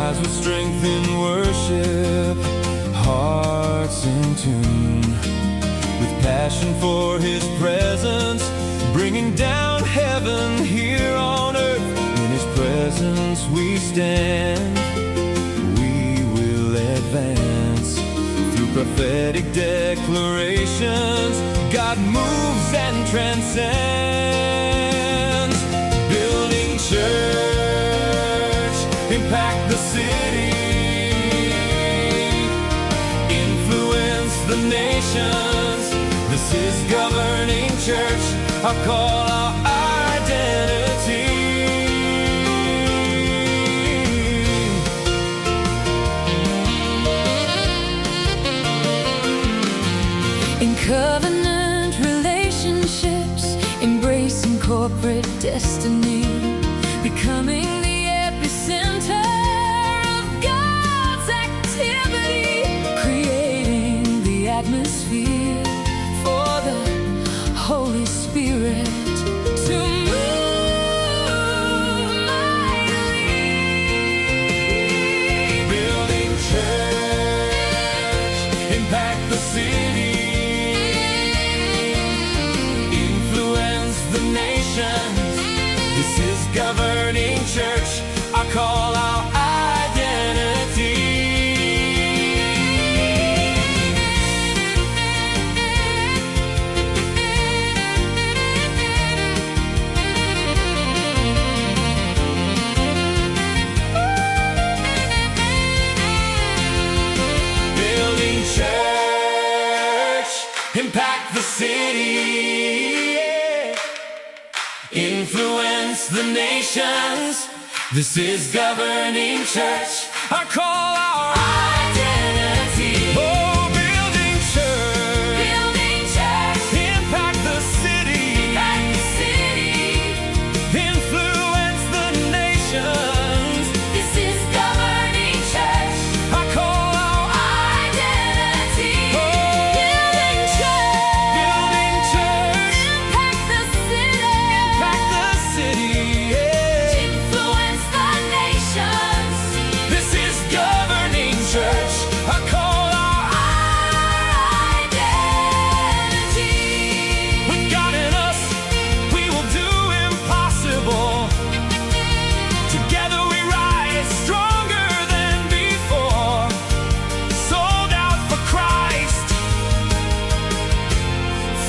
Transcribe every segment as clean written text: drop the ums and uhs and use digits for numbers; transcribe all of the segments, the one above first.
rise with strength in worship, hearts in tune, with passion for His presence, bringing down heaven here on earth. In His presence we stand, we will advance. Through prophetic declarations, God moves and transcends. Building church, impact the city, influence the nations. This is governing church, our call, our identity. In covenant relationships, embracing corporate destiny, becoming the epicenter of God's activity, creating the atmosphere for the Holy Spirit to move mightily. Building church, impact the city, influence the nations. This is governing church, our call, our identity. Building church, impact the city, influence the nations. This is governing church, our call, our identity. Oh, building church, impact the city, influence the nations. This is governing church, our call, our identity. Oh, Building church, impact the city, impact the city, yeah. influence the nations. This is governing church, our call, our Identity. with God in us, we will do impossible. Together we rise stronger than before, sold out for Christ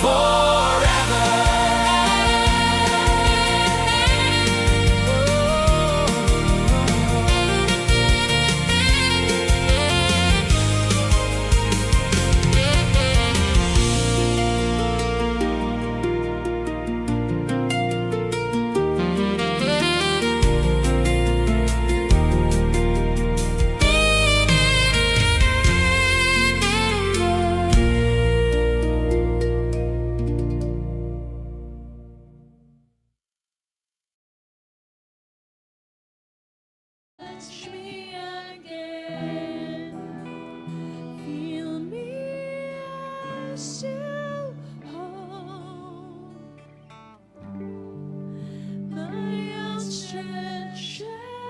forever. Touch me again, feel me as you hold my outstretched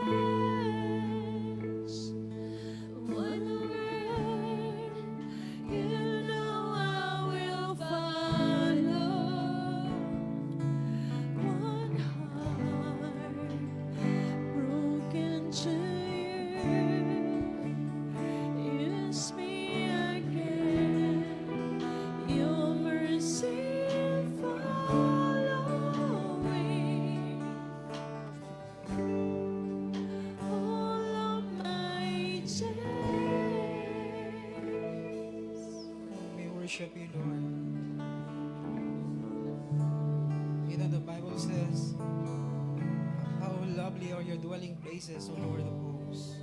hands. One word, you know I will follow. One heart broken to you. Use me again. Your mercy following all of my days. We worship you, Lord. You know, the Bible says, how lovely are your dwelling places, O Lord of hosts.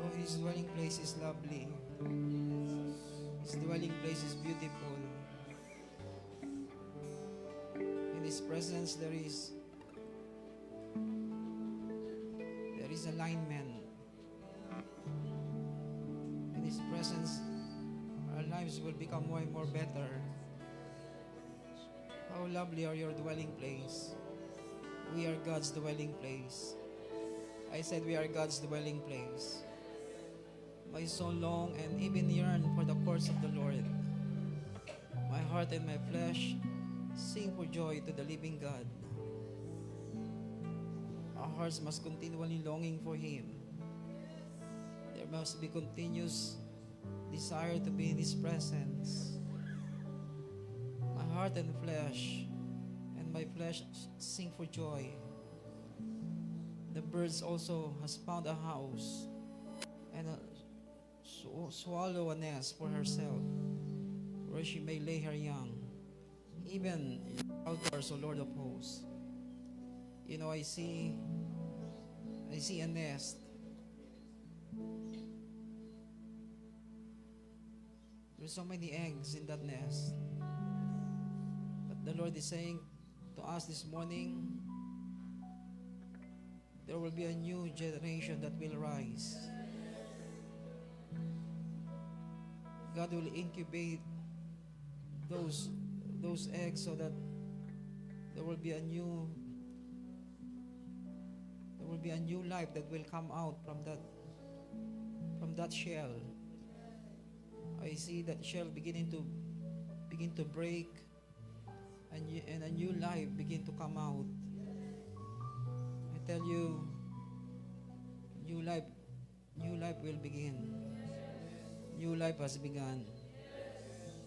Oh, His dwelling place is lovely. His dwelling place is beautiful. In His presence there is alignment. In His presence, our lives will become more and more better. How lovely are your dwelling place. We are God's dwelling place. I said we are God's dwelling place. My soul long and even yearn for the courts of the Lord. My heart and my flesh sing for joy to the living God. Our hearts must continually longing for Him. There must be continuous desire to be in His presence. My heart and my flesh sing for joy. The birds also has found a house and swallow a nest for herself, where she may lay her young. Even outdoors, O Lord of hosts. You know, I see a nest. There's so many eggs in that nest. But the Lord is saying to us this morning, there will be a new generation that will rise. God will incubate those eggs so that there will be a new life that will come out from that shell. I see that shell begin to break, and a new life begin to come out. I tell you, new life will begin. New life has begun.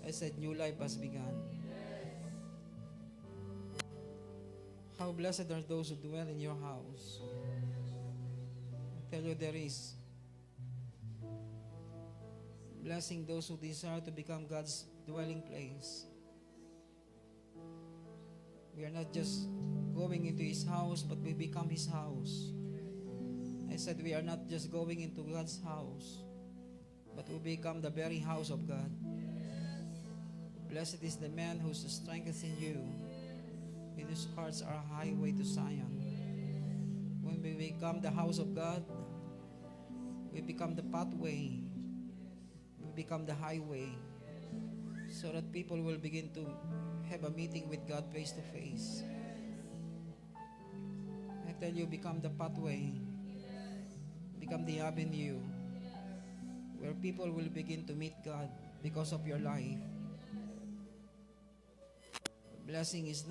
I said new life has begun. How blessed are those who dwell in your house. I tell you, there is blessing those who desire to become God's dwelling place. We are not just going into His house, but we become His house. I said we are not just going into God's house, but we become the very house of God. Blessed is the man whose strength is in you, in whose hearts are a highway to Zion. When we become the house of God, we become the pathway, we become the highway, so that people will begin to have a meeting with God face to face. I tell you, become the pathway, become the avenue where people will begin to meet God because of your life. Blessing is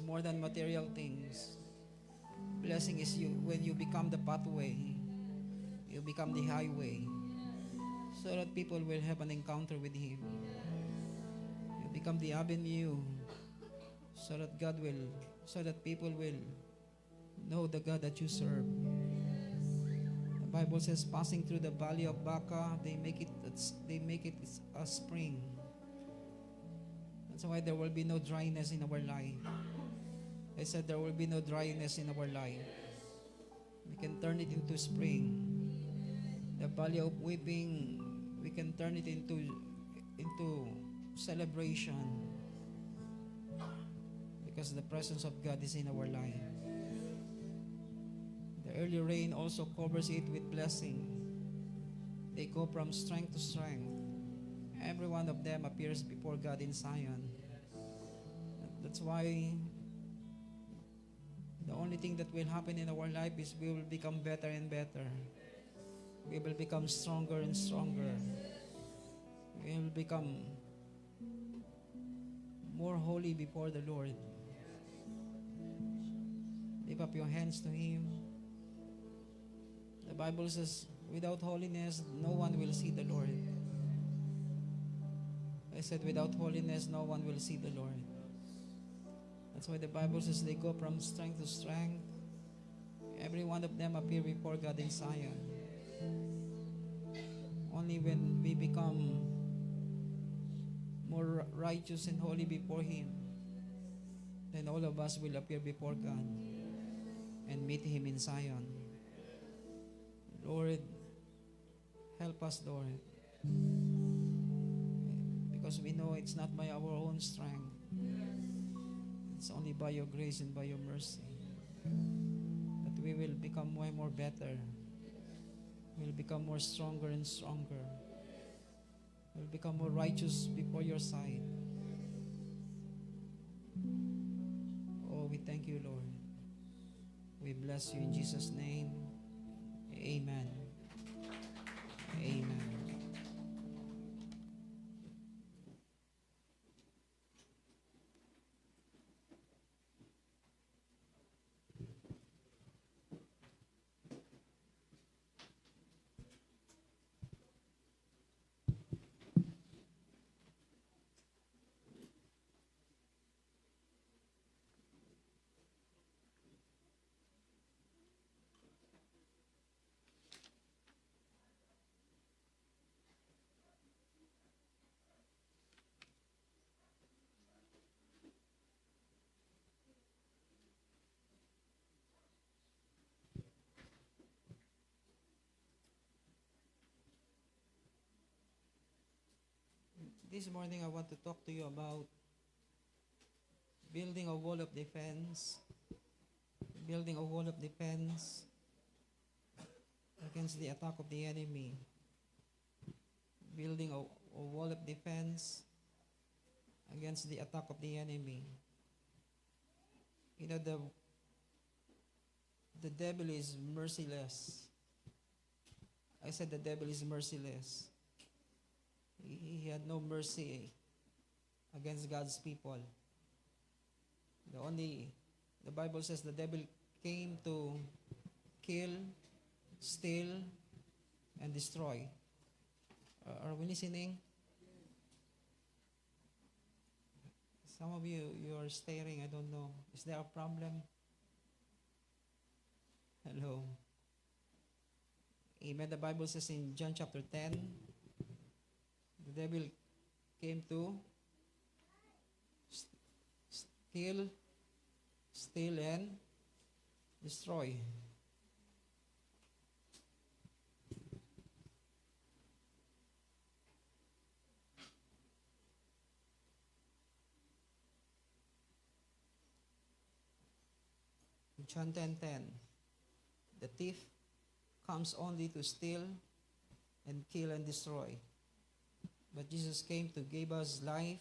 more than material things. Blessing is when you become the pathway, you become the highway, so that people will have an encounter with Him. You become the avenue, so that people will know the God that you serve. The Bible says, passing through the valley of Baca, they make it a spring. That's why there will be no dryness in our life. I said there will be no dryness in our life. We can turn it into spring. The valley of weeping, we can turn it into celebration, because the presence of God is in our life. The early rain also covers it with blessing. They go from strength to strength. Every one of them appears before God in Zion. That's why the only thing that will happen in our life is we will become better and better. We will become stronger and stronger. We will become more holy before the Lord. Lift up your hands to Him. The Bible says, without holiness, no one will see the Lord. I said, without holiness, no one will see the Lord. That's why the Bible says they go from strength to strength. Every one of them appear before God in Zion. Only when we become more righteous and holy before Him, then all of us will appear before God and meet Him in Zion. Lord, help us, Lord. Because we know it's not by our own strength. It's only by your grace and by your mercy that we will become way more better. We'll become more stronger and stronger. We'll become more righteous before your sight. you, Lord. We bless you in Jesus' name. Amen. Amen. This morning I want to talk to you about building a wall of defense. Building a wall of defense against the attack of the enemy. Building a wall of defense against the attack of the enemy. You know, the devil is merciless. I said the devil is merciless. He had no mercy against God's people. The Bible says the devil came to kill, steal, and destroy. Are we listening? Some of you are staring, I don't know. Is there a problem? Hello. Amen. The Bible says in John chapter 10, the devil came to steal, and destroy. John 10:10. The thief comes only to steal and kill and destroy. But Jesus came to give us life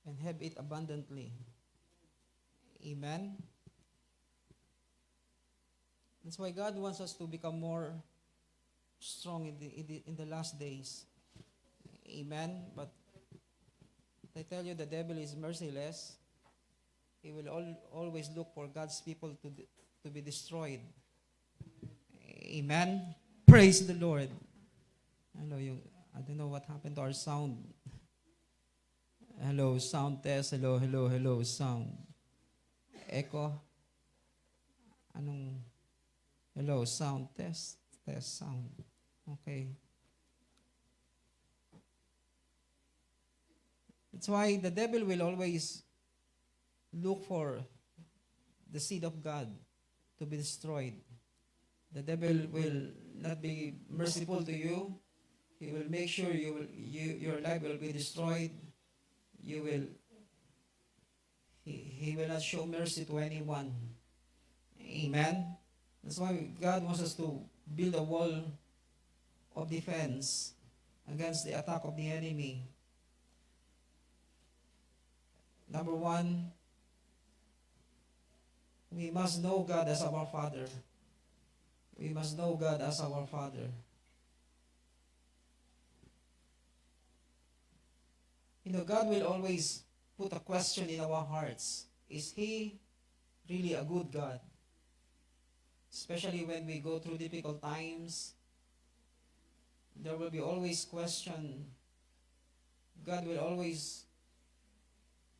and have it abundantly. Amen. That's why God wants us to become more strong in the last days. Amen. But I tell you, the devil is merciless. He will always look for God's people to be destroyed. Amen. Praise the Lord. Hello, I don't know what happened to our sound. Hello, sound test. Hello, sound. Echo. Hello, sound test. Test sound. Okay. That's why the devil will always look for the seed of God to be destroyed. The devil will not be merciful to you. He will make sure your life will be destroyed. He will not show mercy to anyone. Amen. That's why God wants us to build a wall of defense against the attack of the enemy. Number one, we must know God as our Father. We must know God as our Father. You know, God will always put a question in our hearts. Is He really a good God? Especially when we go through difficult times, there will be always question. God will always,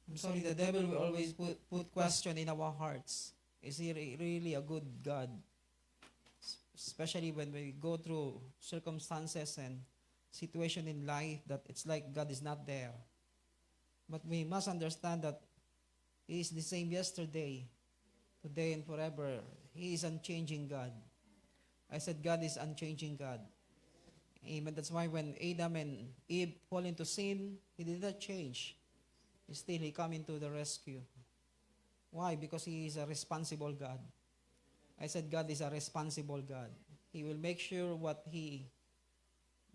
the devil will always put question in our hearts. Is He really a good God? Especially when we go through circumstances and situation in life that it's like God is not there. But we must understand that He is the same yesterday, today, and forever. He is unchanging God. I said God is unchanging God. Amen. That's why when Adam and Eve fall into sin, He did not change. Still, He come into the rescue. Why? Because He is a responsible God. I said God is a responsible God. He will make sure what He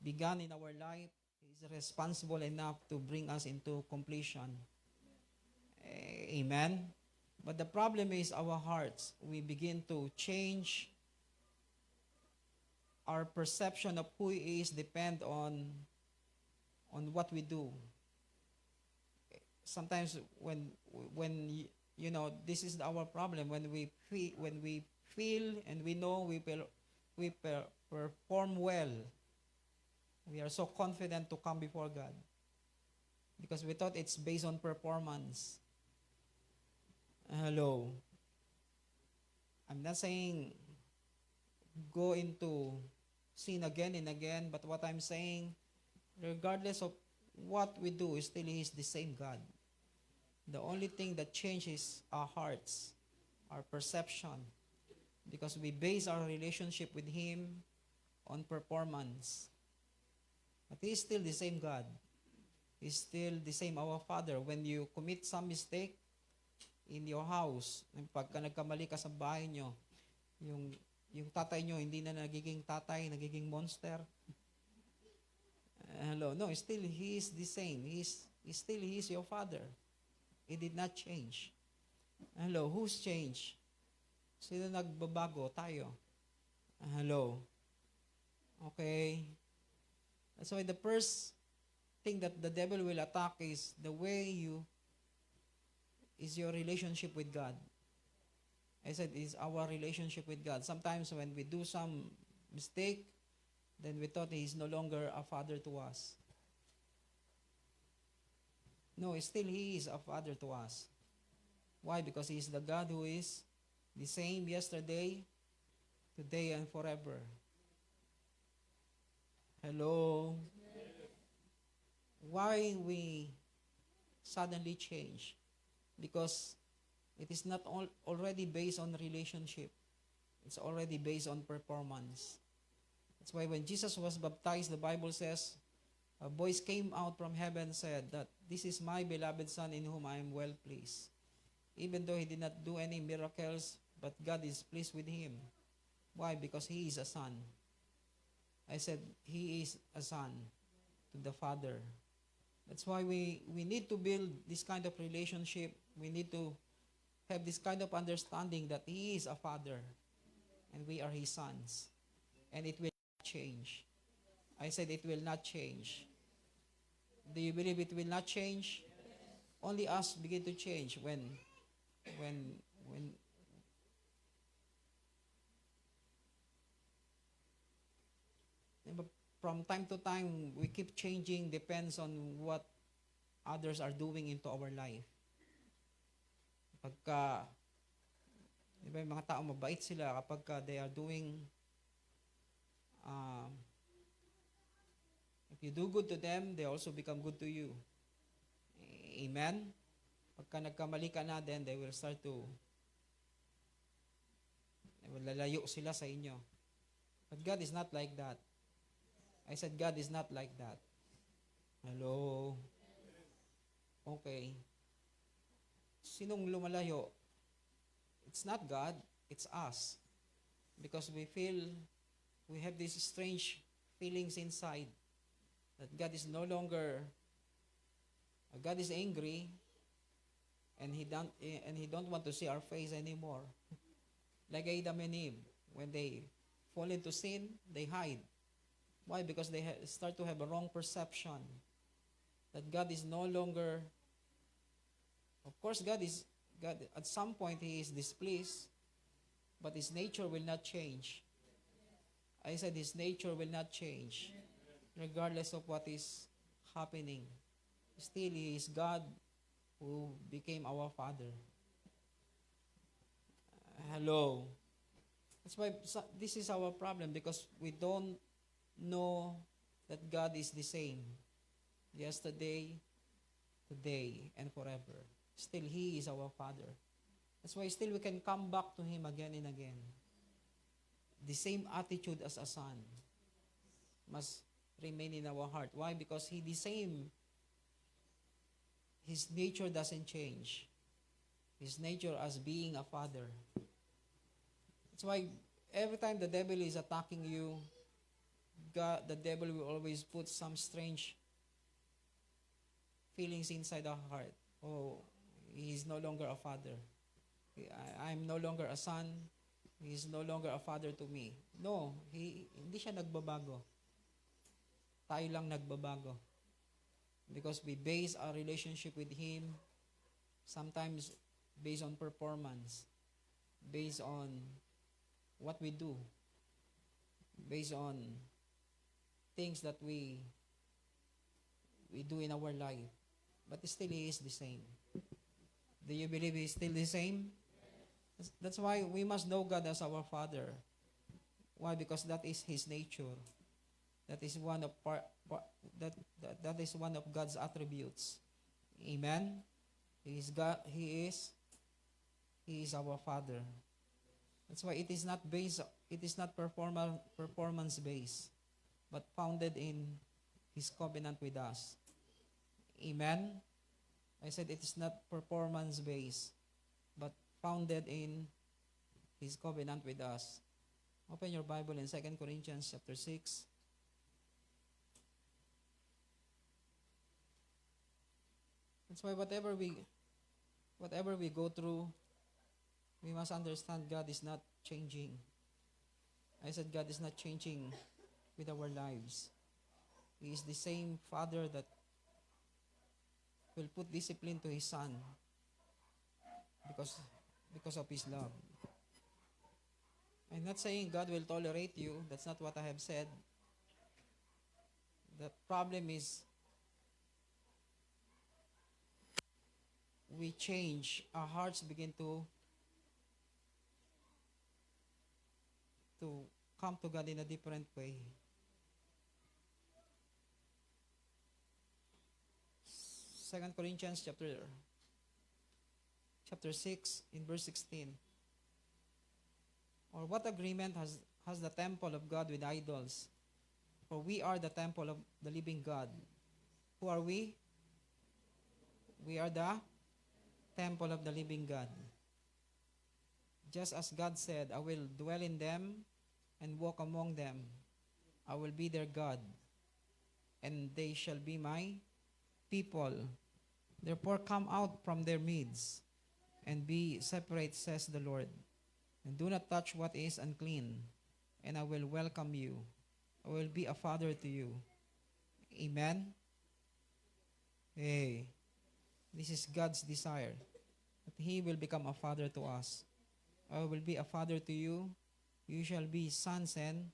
began in our life, He is responsible enough to bring us into completion. Amen. But the problem is our hearts. We begin to change our perception of who He is depend on what we do. Sometimes when you know, this is our problem, when we feel and we know we perform well, we are so confident to come before God because we thought it's based on performance. Hello. I'm not saying go into sin again and again, but what I'm saying, regardless of what we do, still He is the same God. The only thing that changes our hearts, our perception, because we base our relationship with Him on performance. But He is still the same God. He's still the same our Father. When you commit some mistake in your house, pagka nagkamali ka sa bahay nyo, yung tatay nyo hindi na nagiging tatay, nagiging monster. Hello, no, still He is the same. He is your Father. He did not change. Hello, who's changed? Sino nagbabago? Tayo. Hello. Okay. That's why the first thing that the devil will attack is the way is your relationship with God. I said it's our relationship with God. Sometimes when we do some mistake, then we thought He is no longer a father to us. No, still He is a Father to us. Why? Because He is the God who is the same yesterday, today, and forever. Hello? Why we suddenly change? Because it is not already based on relationship. It's already based on performance. That's why when Jesus was baptized, the Bible says, a voice came out from heaven and said that this is my beloved Son in whom I am well pleased. Even though He did not do any miracles, but God is pleased with Him. Why? Because He is a son. I said He is a son to the Father. That's why we need to build this kind of relationship. We need to have this kind of understanding that He is a Father and we are His sons. And it will not change. I said it will not change. Do you believe it will not change? Only us begin to change when from time to time we keep changing, depends on what others are doing into our life. Pagka di ba, yung mga tao mabait sila kapag they are doing if you do good to them, they also become good to you. Amen? Pagka nagkamali ka na, then they will start to lalayo sila sa inyo. But God is not like that. I said God is not like that. Hello? Okay. Sinong lumalayo? It's not God, it's us. Because we have these strange feelings inside that God is no longer, God is angry, and He don't want to see our face anymore. Like Adam and Eve, when they fall into sin, they hide. Why? Because they start to have a wrong perception that God is no longer. Of course, God at some point He is displeased, but His nature will not change. I said His nature will not change, regardless of what is happening. Still, He is God who became our Father. Hello. That's why this is our problem, because we don't know that God is the same yesterday, today, and forever. Still, He is our Father. That's why still we can come back to Him again and again. The same attitude as a son must remain in our heart. Why? Because He the same. His nature doesn't change. His nature as being a father. That's why every time the devil is attacking you, the devil will always put some strange feelings inside our heart. Oh, he is no longer a father. I'm no longer a son. He is no longer a father to me. No, hindi siya nagbabago. Tayo lang nagbabago. Because we base our relationship with Him sometimes based on performance, based on what we do, based on things that we do in our life. But still He is the same. Do you believe He is still the same? That's why we must know God as our Father. Why? Because that is His nature. That is one of that is one of God's attributes. Amen. He is God. He is our Father. That's why it is not performance based, but founded in His covenant with us. Amen. I said it is not performance based, but founded in His covenant with us. Open your Bible in 2 Corinthians chapter 6. That's why whatever we go through, we must understand God is not changing. I said God is not changing with our lives. He is the same Father that will put discipline to His Son because of His love. I'm not saying God will tolerate you. That's not what I have said. The problem is we change. Our hearts begin to come to God in a different way. 2 Corinthians chapter 6 in verse 16. Or what agreement has the temple of God with idols? For we are the temple of the living God. Who are we? We are the temple of the living God. Just as God said, I will dwell in them and walk among them. I will be their God, and they shall be my people. Therefore come out from their midst, and be separate, says the Lord. And do not touch what is unclean, and I will welcome you. I will be a father to you. Amen? Hey, this is God's desire, that He will become a father to us. I will be a father to you. You shall be sons and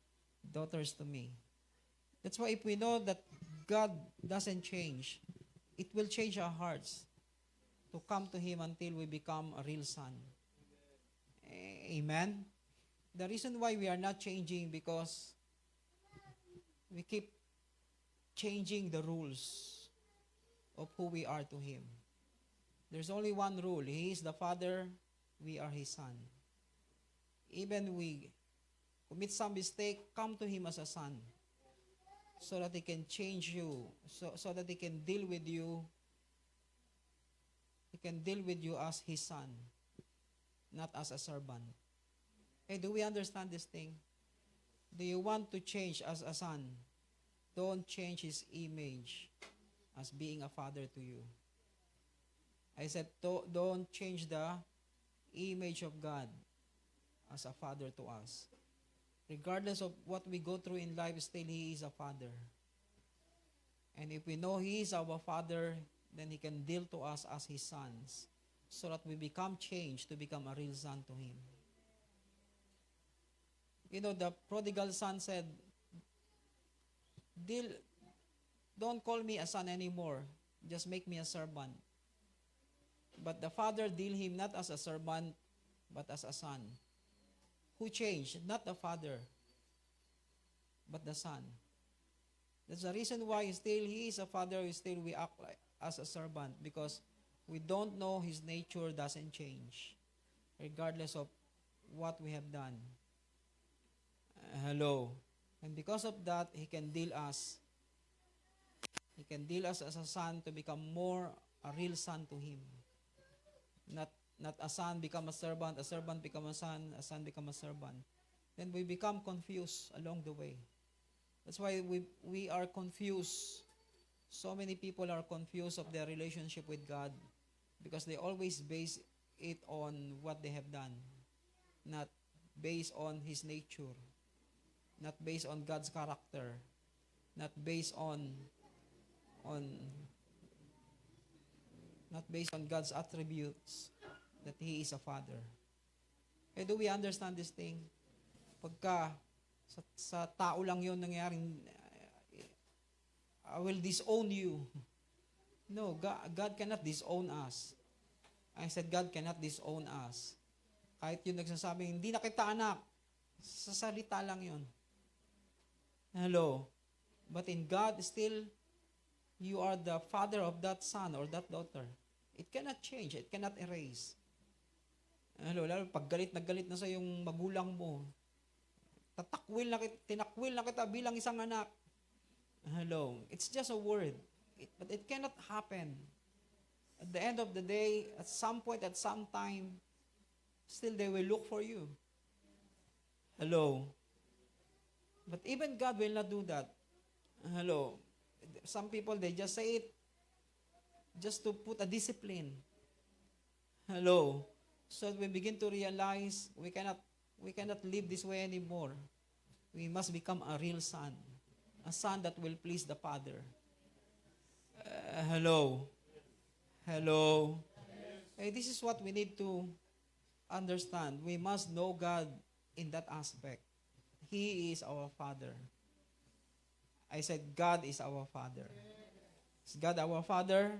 daughters to me. That's why if we know that God doesn't change, it will change our hearts to come to Him until we become a real son. Amen? The reason why we are not changing because we keep changing the rules of who we are to Him. There's only one rule. He is the Father, we are His Son. Even we commit some mistake, come to Him as a son so that He can change you, so that He can deal with you. He can deal with you as His son, not as a servant. Hey, do we understand this thing? Do you want to change as a son? Don't change His image as being a father to you. I said, don't change the image of God as a father to us. Regardless of what we go through in life, still He is a father. And if we know He is our Father, then He can deal to us as His sons, so that we become changed to become a real son to Him. You know, the prodigal son said, don't call me a son anymore. Just make me a servant. But the father deal him not as a servant, but as a son. Who changed? Not the father, but the son. That's the reason why still he is a father, still we act like as a servant, because we don't know his nature doesn't change, regardless of what we have done. Hello. And because of that, he can deal us. He can deal us as a son to become more a real son to him. Not a son become a servant become a son become a servant. Then we become confused along the way. That's why we are confused. So many people are confused of their relationship with God because they always base it on what they have done, not based on His nature, not based on God's character, not based on not based on God's attributes, that He is a Father. Eh, do we understand this thing? Pagka sa tao lang yun nangyaring, I will disown you. No, God cannot disown us. I said, God cannot disown us. Kahit yung nagsasabing, hindi na kita anak, sa salita lang yun. Hello. But in God, still, you are the father of that son or that daughter. It cannot change. It cannot erase. Hello, lalo pag galit na sa yung magulang mo, tinakwil na kita bilang isang anak. Hello. It's just a word. But it cannot happen. At the end of the day, at some point, at some time, still they will look for you. Hello. But even God will not do that. Hello. Some people, they just say it just to put a discipline. Hello. So we begin to realize we cannot live this way anymore. We must become a real son. A son that will please the Father. Hello. Hello. Hey, this is what we need to understand. We must know God in that aspect. He is our Father. I said, God is our Father. Is God our Father?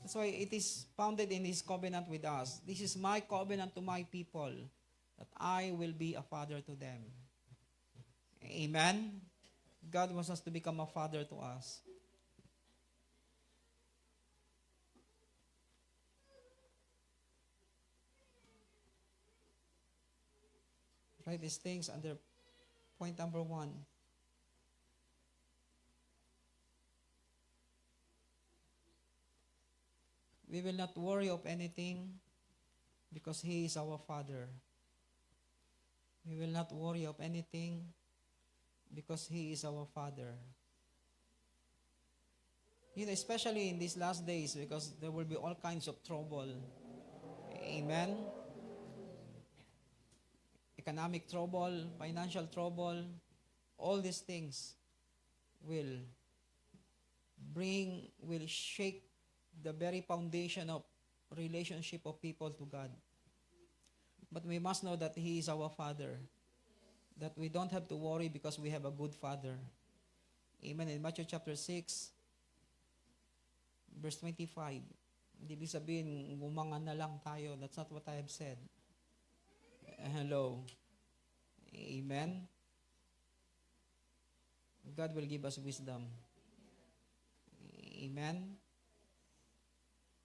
That's why it is founded in His covenant with us. This is my covenant to my people, that I will be a father to them. Amen? God wants us to become a father to us. Write these things under point number 1. We will not worry of anything because He is our Father. We will not worry of anything because He is our Father. You know, especially in these last days, because there will be all kinds of trouble. Amen? Economic trouble, financial trouble, all these things will shake the very foundation of relationship of people to God. But we must know that He is our Father, that we don't have to worry because we have a good Father. Amen. In Matthew chapter 6, verse 25, hindi ibig sabihin, gumangan na lang tayo. That's not what I have said. Hello. Amen. God will give us wisdom. Amen.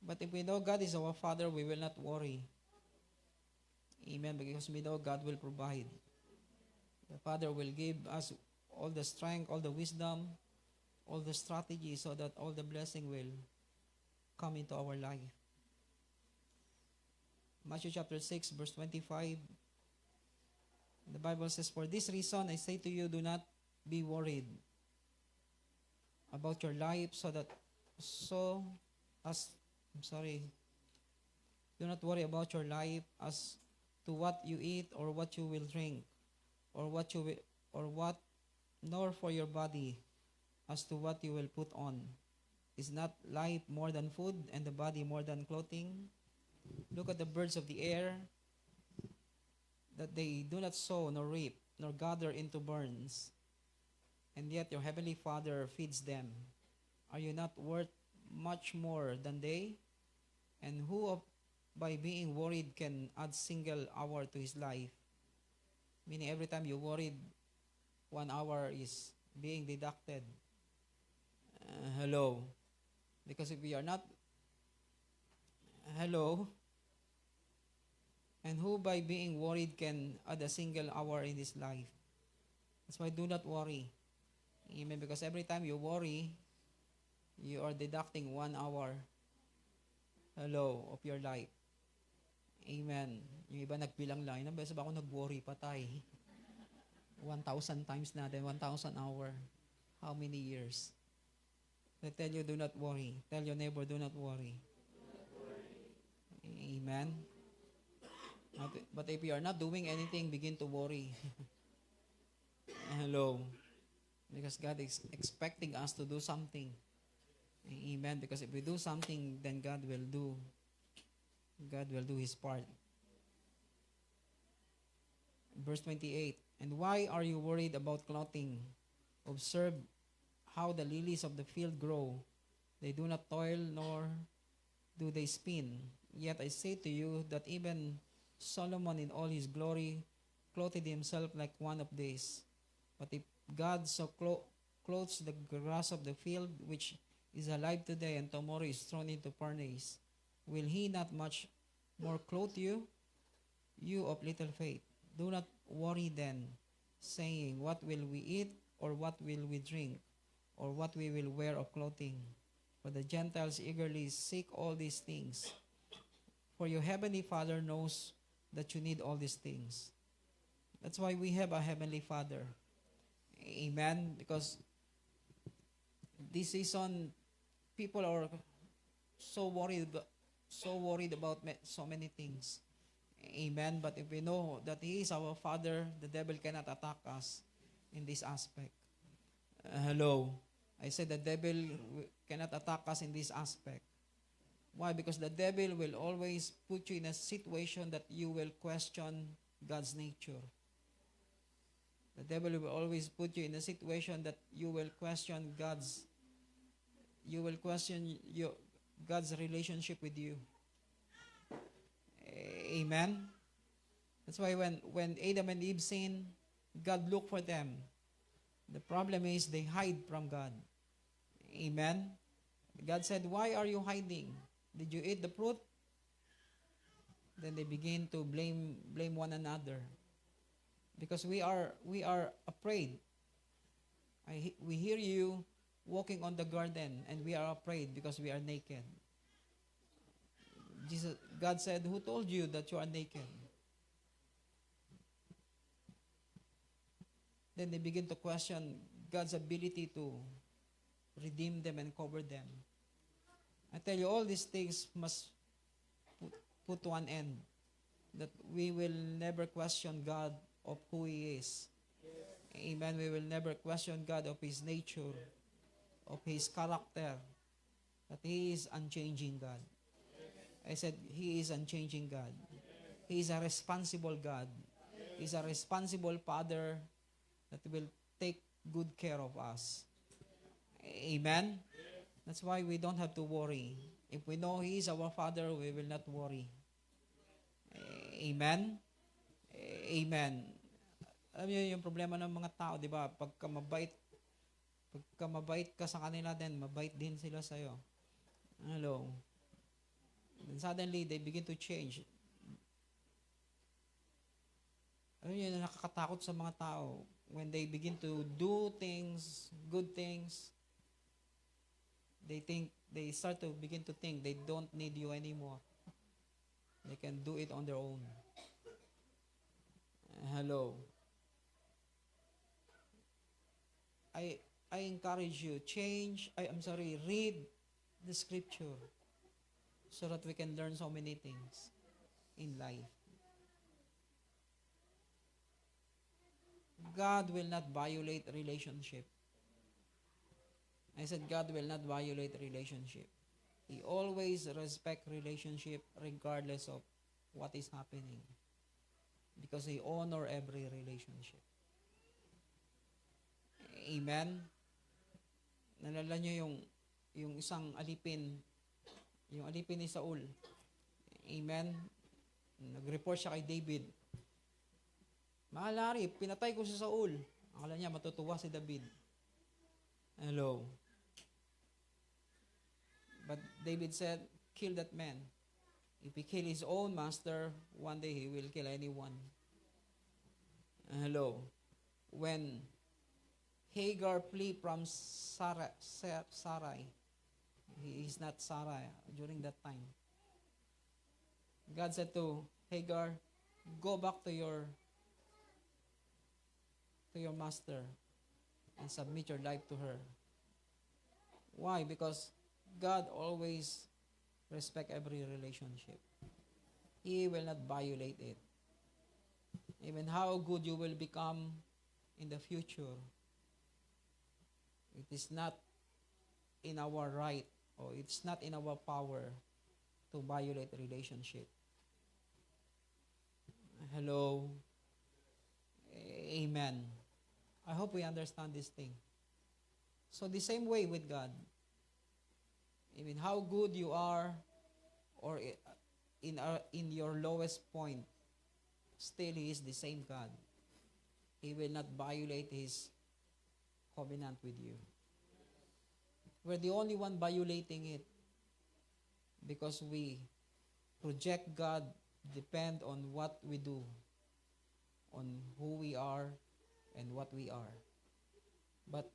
But if we know God is our Father, we will not worry. Amen. Because we know God will provide. The Father will give us all the strength, all the wisdom, all the strategy, so that all the blessing will come into our life. Matthew chapter 6, verse 25. The Bible says, "For this reason I say to you, do not be worried about your life, do not worry about your life as to what you eat or what you will drink, nor for your body as to what you will put on. Is not life more than food, and the body more than clothing? Look at the birds of the air, that they do not sow nor reap nor gather into barns, and yet your heavenly Father feeds them. Are you not worth much more than they? And who by being worried can add single hour to his life?" Meaning every time you worried, 1 hour is being deducted. Hello. Because if we are not, hello, and who by being worried can add a single hour in his life? That's why do not worry. Amen. Because every time you worry, you are deducting 1 hour, hello, of your life. Amen. Yung iba nagbilang lang, nabasa ba ako nag-worry patay? 1,000 times na, then 1,000 hour. How many years? I tell you, do not worry. Tell your neighbor, do not worry. Amen. But if you are not doing anything, begin to worry. Hello. Because God is expecting us to do something. Amen. Because if we do something, then God will do His part. Verse 28. And why are you worried about clothing? Observe how the lilies of the field grow. They do not toil, nor do they spin. Yet I say to you that even Solomon in all his glory clothed himself like one of these. But if God so clothes the grass of the field, which is alive today and tomorrow is thrown into furnace, will he not much more clothe you, you of little faith? Do not worry then, saying, what will we eat, or what will we drink, or what we will wear of clothing? For the Gentiles eagerly seek all these things. For your heavenly Father knows that you need all these things. That's why we have a heavenly Father. Amen. Because this season, people are so worried about so many things. Amen. But if we know that He is our Father, the devil cannot attack us in this aspect. Hello. I said the devil cannot attack us in this aspect. Why? Because the devil will always put you in a situation that you will question God's nature. The devil will always put you in a situation that you will question God's relationship with you. Amen. That's why when Adam and Eve sinned, God looked for them. The problem is they hide from God. Amen. God said, why are you hiding? Did you eat the fruit? Then they begin to blame one another. Because we are afraid. We hear you walking on the garden and we are afraid because we are naked. God said, who told you that you are naked? Then they begin to question God's ability to redeem them and cover them. I tell you, all these things must put to an end. That we will never question God of who He is. Amen. We will never question God of His nature, of His character. That He is unchanging God. I said, He is unchanging God. He is a responsible God. He is a responsible Father that will take good care of us. Amen? That's why we don't have to worry. If we know He is our Father, we will not worry. Amen? Amen. Alam niyo yung problema ng mga tao, di ba? Pagka mabait ka sa kanila din, mabait din sila sa'yo. Hello? And suddenly, they begin to change. Alam niyo, nakakatakot sa mga tao when they begin to do things, good things. They start to begin to think they don't need you anymore. They can do it on their own. Hello. I encourage you, read the scripture so that we can learn so many things in life. God will not violate relationship. I said God will not violate relationship. He always respect relationship regardless of what is happening. Because He honor every relationship. Amen? Nalala nyo yung isang alipin, yung alipin ni Saul. Amen? Nag-report siya kay David. Mahal Hari, pinatay ko si Saul. Akala niya matutuwa si David. Hello? But David said, kill that man. If he kill his own master, one day he will kill anyone. Hello? When Hagar flee from Sarai, he is not Sarai during that time. God said to Hagar, go back to your master and submit your life to her. Why? Because God always respect every relationship. He will not violate it. even how good you will become in the future. It is not in our right, or it's not in our power to violate relationship. Hello. Amen. I hope we understand this thing. So the same way with God. Even how good you are, or in your lowest point, still He is the same God. He will not violate His covenant with you. We're the only one violating it because we project God, depend on what we do, on who we are and what we are. But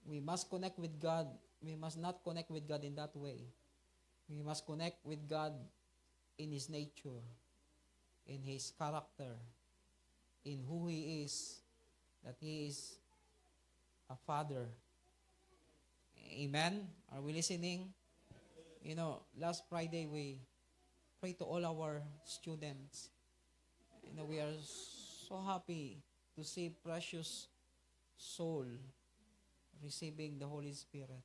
we must connect with God. We must not connect with God in that way. We must connect with God in His nature, in His character, in who He is, that He is a Father. Amen? Are we listening? You know, last Friday we prayed to all our students. You know, we are so happy to see precious soul receiving the Holy Spirit.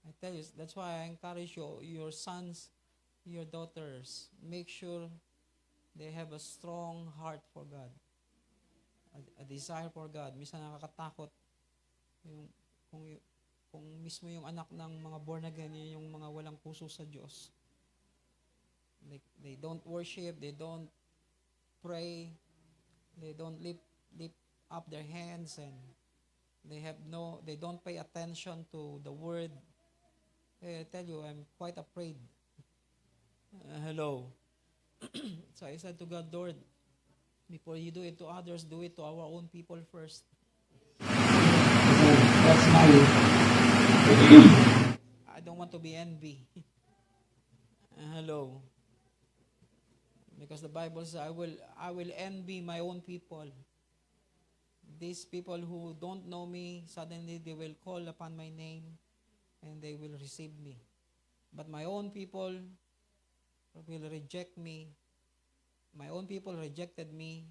I tell you, that's why I encourage you, your sons, your daughters, make sure they have a strong heart for God. A desire for God. Minsan nakakatakot yung kung mismo yung anak ng mga born again, yung mga walang puso sa Diyos. They don't worship, they don't pray, they don't lift up their hands, and they don't pay attention to the word. I tell you, I'm quite afraid. Hello. So I said to God, Lord, before you do it to others, do it to our own people first. That's my I don't want to be envy. Hello. Because the Bible says, I will envy my own people. These people who don't know me, suddenly they will call upon my name and they will receive me. But my own people will reject me. My own people rejected me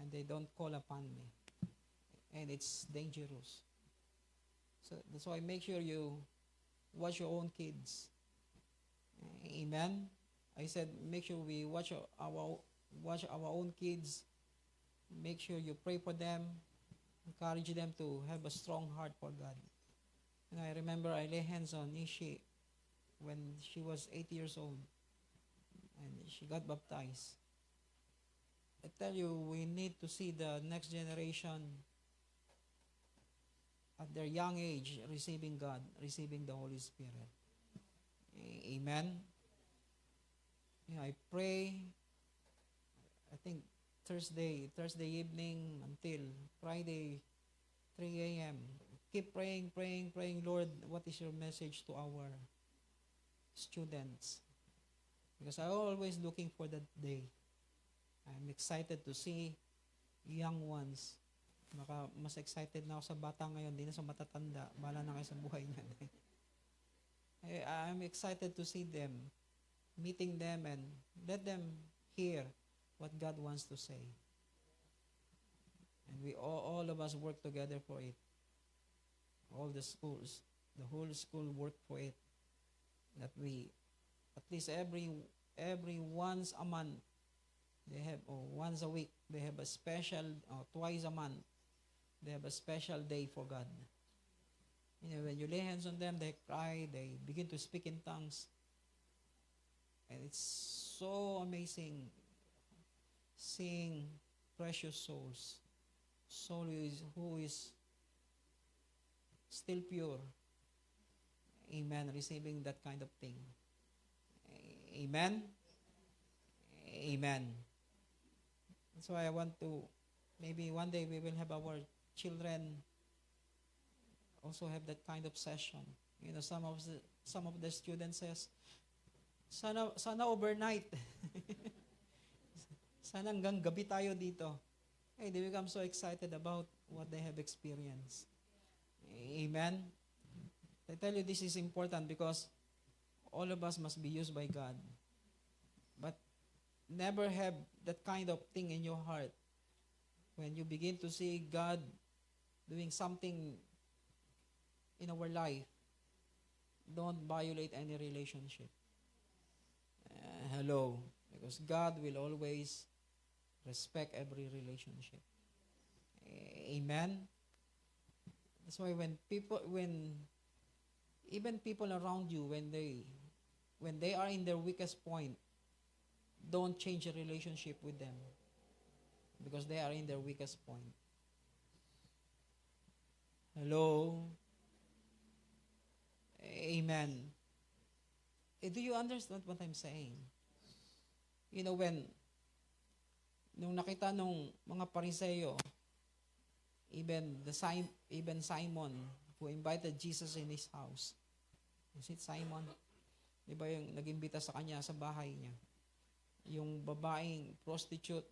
and they don't call upon me. And it's dangerous. So that's why make sure you watch your own kids. Amen. I said make sure we watch our own kids. Make sure you pray for them. Encourage them to have a strong heart for God. And I remember I lay hands on Ishi when she was 8 years old. And she got baptized. I tell you, we need to see the next generation at their young age receiving God, receiving the Holy Spirit. Amen. Yeah, I pray, I think Thursday evening until Friday, 3 a.m. Keep praying, Lord, what is your message to our students? Because I'm always looking for that day. I'm excited to see young ones. Mas excited na ako sa bata ngayon, di na sa matatanda. Bahala na kayo sa buhay niyan. I'm excited to see them, meeting them, and let them hear what God wants to say. And we all of us work together for it. All the schools, the whole school work for it. That we, at least every once a month, they have, or once a week, they have a special, or twice a month, they have a special day for God. You know, when you lay hands on them, they cry, they begin to speak in tongues. And it's so amazing seeing precious souls. Soul who is still pure. Amen. Receiving that kind of thing. Amen. Amen. That's why I want to, maybe one day we will have our children also have that kind of session. You know, some of the students says, sana overnight. Sana hanggang gabi tayo dito. Hey, they become so excited about what they have experienced. Amen. I tell you, this is important because all of us must be used by God. But never have that kind of thing in your heart, when you begin to see God doing something in our life, don't violate any relationship. Hello. Because God will always respect every relationship. Amen. That's why even people around you, when they are in their weakest point, don't change a relationship with them, because they are in their weakest point. Hello. Amen. Do you understand what I'm saying? You know, nung nakita nung mga Pariseo, even Simon, who invited Jesus in his house. Is it Simon? Di ba yung nag-imbita sa kanya sa bahay niya? Yung babaeng prostitute,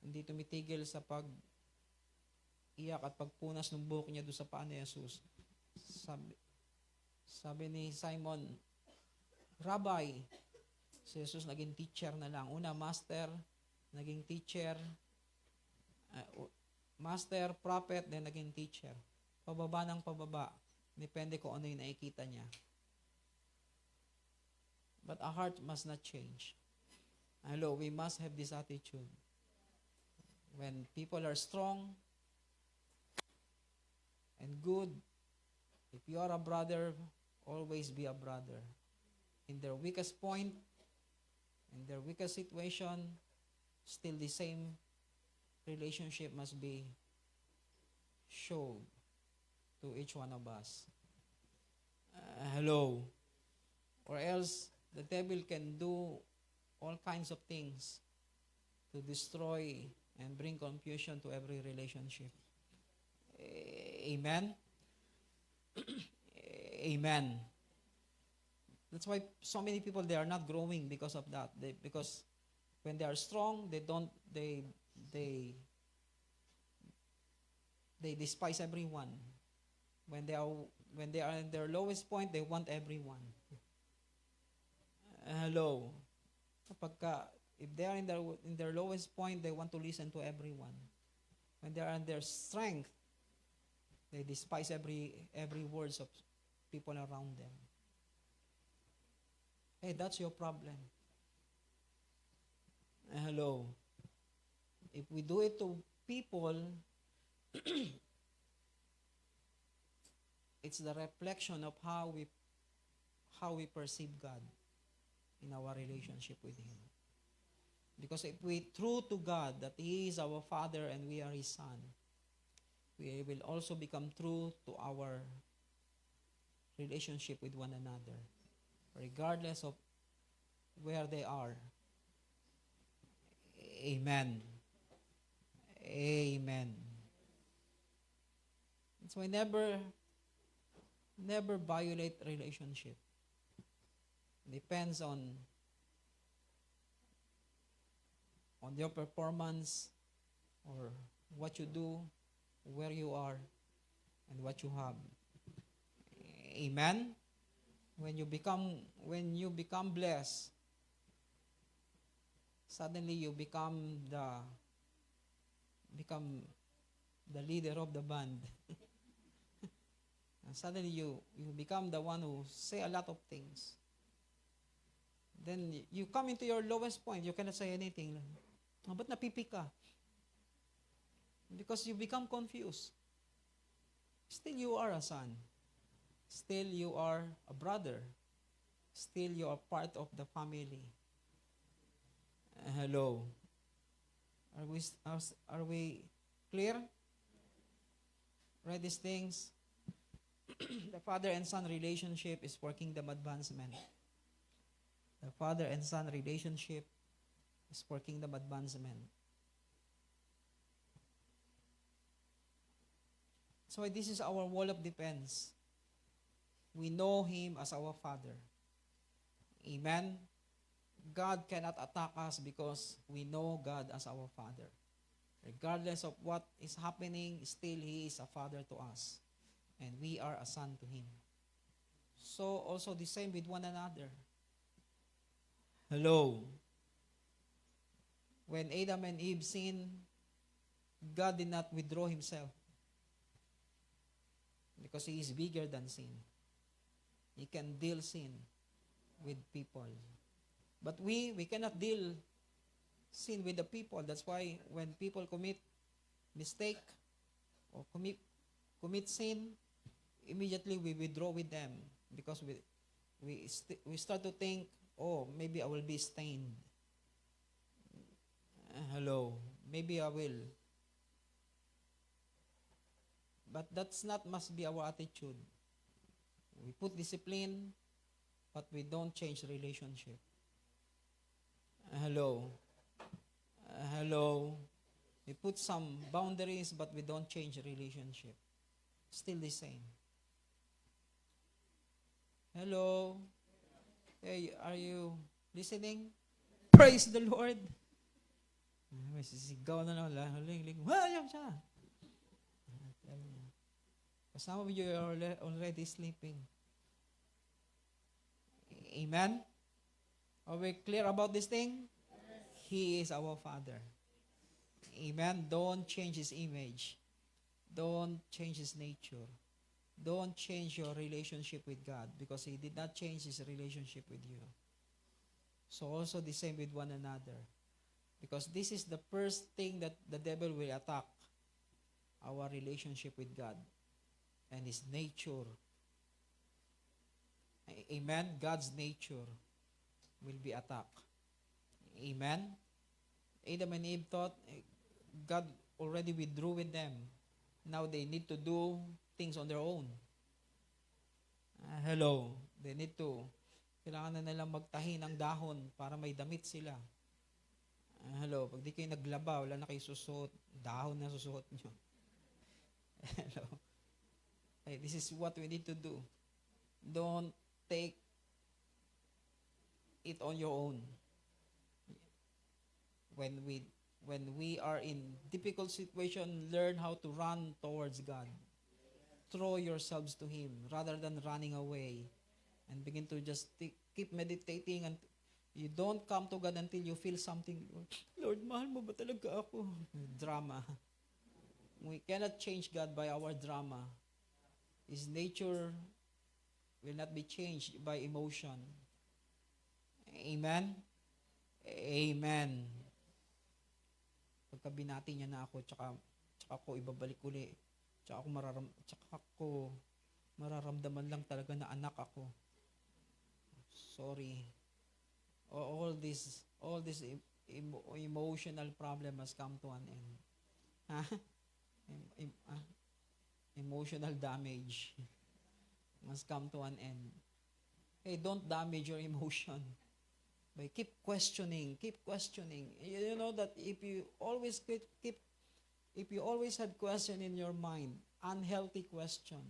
hindi tumitigil sa pag-iyak at pagpunas ng buhok niya doon sa paa ni Jesus. Sabi ni Simon, Rabbi, si Jesus naging teacher na lang. Una, master, naging teacher, master, prophet, then naging teacher. Pababa ng pababa. Depende kung ano yung nakikita niya. But our heart must not change. Hello, we must have this attitude. When people are strong and good, if you are a brother, always be a brother. In their weakest point, in their weakest situation, still the same relationship must be shown to each one of us. Hello. Or else, the devil can do all kinds of things to destroy and bring confusion to every relationship. Amen? Amen. That's why so many people, they are not growing because of that. Because when they are strong, they despise everyone. When they are in their lowest point, they want everyone. Hello. If they are in their lowest point, they want to listen to everyone. When they are in their strength, they despise every words of people around them. Hey, that's your problem. Hello. If we do it to people, it's the reflection of how we perceive God in our relationship with Him. Because if we true to God that He is our Father and we are His Son, we will also become true to our relationship with one another, regardless of where they are. Amen. Amen. So I never violate relationship. Depends on your performance, or what you do, where you are, and what you have. Amen. When you become blessed, suddenly you become the leader of the band. And suddenly you become the one who say a lot of things. Then you come into your lowest point, you cannot say anything. Ba't napipi ka? Because you become confused. Still you are a son. Still you are a brother. Still you are part of the family. Hello. Are we clear? Read these things. The father and son relationship is for kingdom advancement. The father and son relationship is for kingdom advancement. So this is our wall of defense. We know Him as our Father. Amen. God cannot attack us because we know God as our Father. Regardless of what is happening, still He is a Father to us. And we are a son to Him. So also the same with one another. Hello. When Adam and Eve sinned, God did not withdraw himself because he is bigger than sin. He can deal sin with people. But we cannot deal sin with the people. That's why when people commit mistake or commit sin, immediately we withdraw with them because we start to think, oh, maybe I will be stained. Hello, maybe I will. But that's not must be our attitude. We put discipline, but we don't change relationship. Hello. Hello. We put some boundaries, but we don't change relationship. Still the same. Hello. Hey, are you listening? Praise the Lord. May sisigaw na lang. Huling-ling. Yan siya. Some of you are already sleeping. Amen? Are we clear about this thing? He is our Father. Amen? Don't change His image. Don't change His nature. Don't change your relationship with God because He did not change His relationship with you. So also the same with one another. Because this is the first thing that the devil will attack. Our relationship with God and His nature. Amen? God's nature will be attacked. Amen? Adam and Eve thought God already withdrew with them. Now they need to do things on their own. Hello. They need to, kailangan na nilang magtahi ng dahon para may damit sila. Hello. Pag di kayo naglaba, wala na kayo susuot. Dahon na susuot nyo. Hello. Hey, this is what we need to do. Don't take it on your own. When we are in difficult situation, learn how to run towards God. Throw yourselves to Him rather than running away and begin to just keep meditating, and you don't come to God until you feel something. Lord, mahal mo ba talaga ako? Drama. We cannot change God by our drama. His nature will not be changed by emotion. Amen? Amen. Pagka binati niya na ako, tsaka ako ibabalik uli. Tsaka ako mararamdaman lang talaga na anak ako. Sorry. All this emotional problem has come to an end. Emotional damage must come to an end. Hey, don't damage your emotion by keep questioning. You know that if you always have question in your mind, unhealthy question,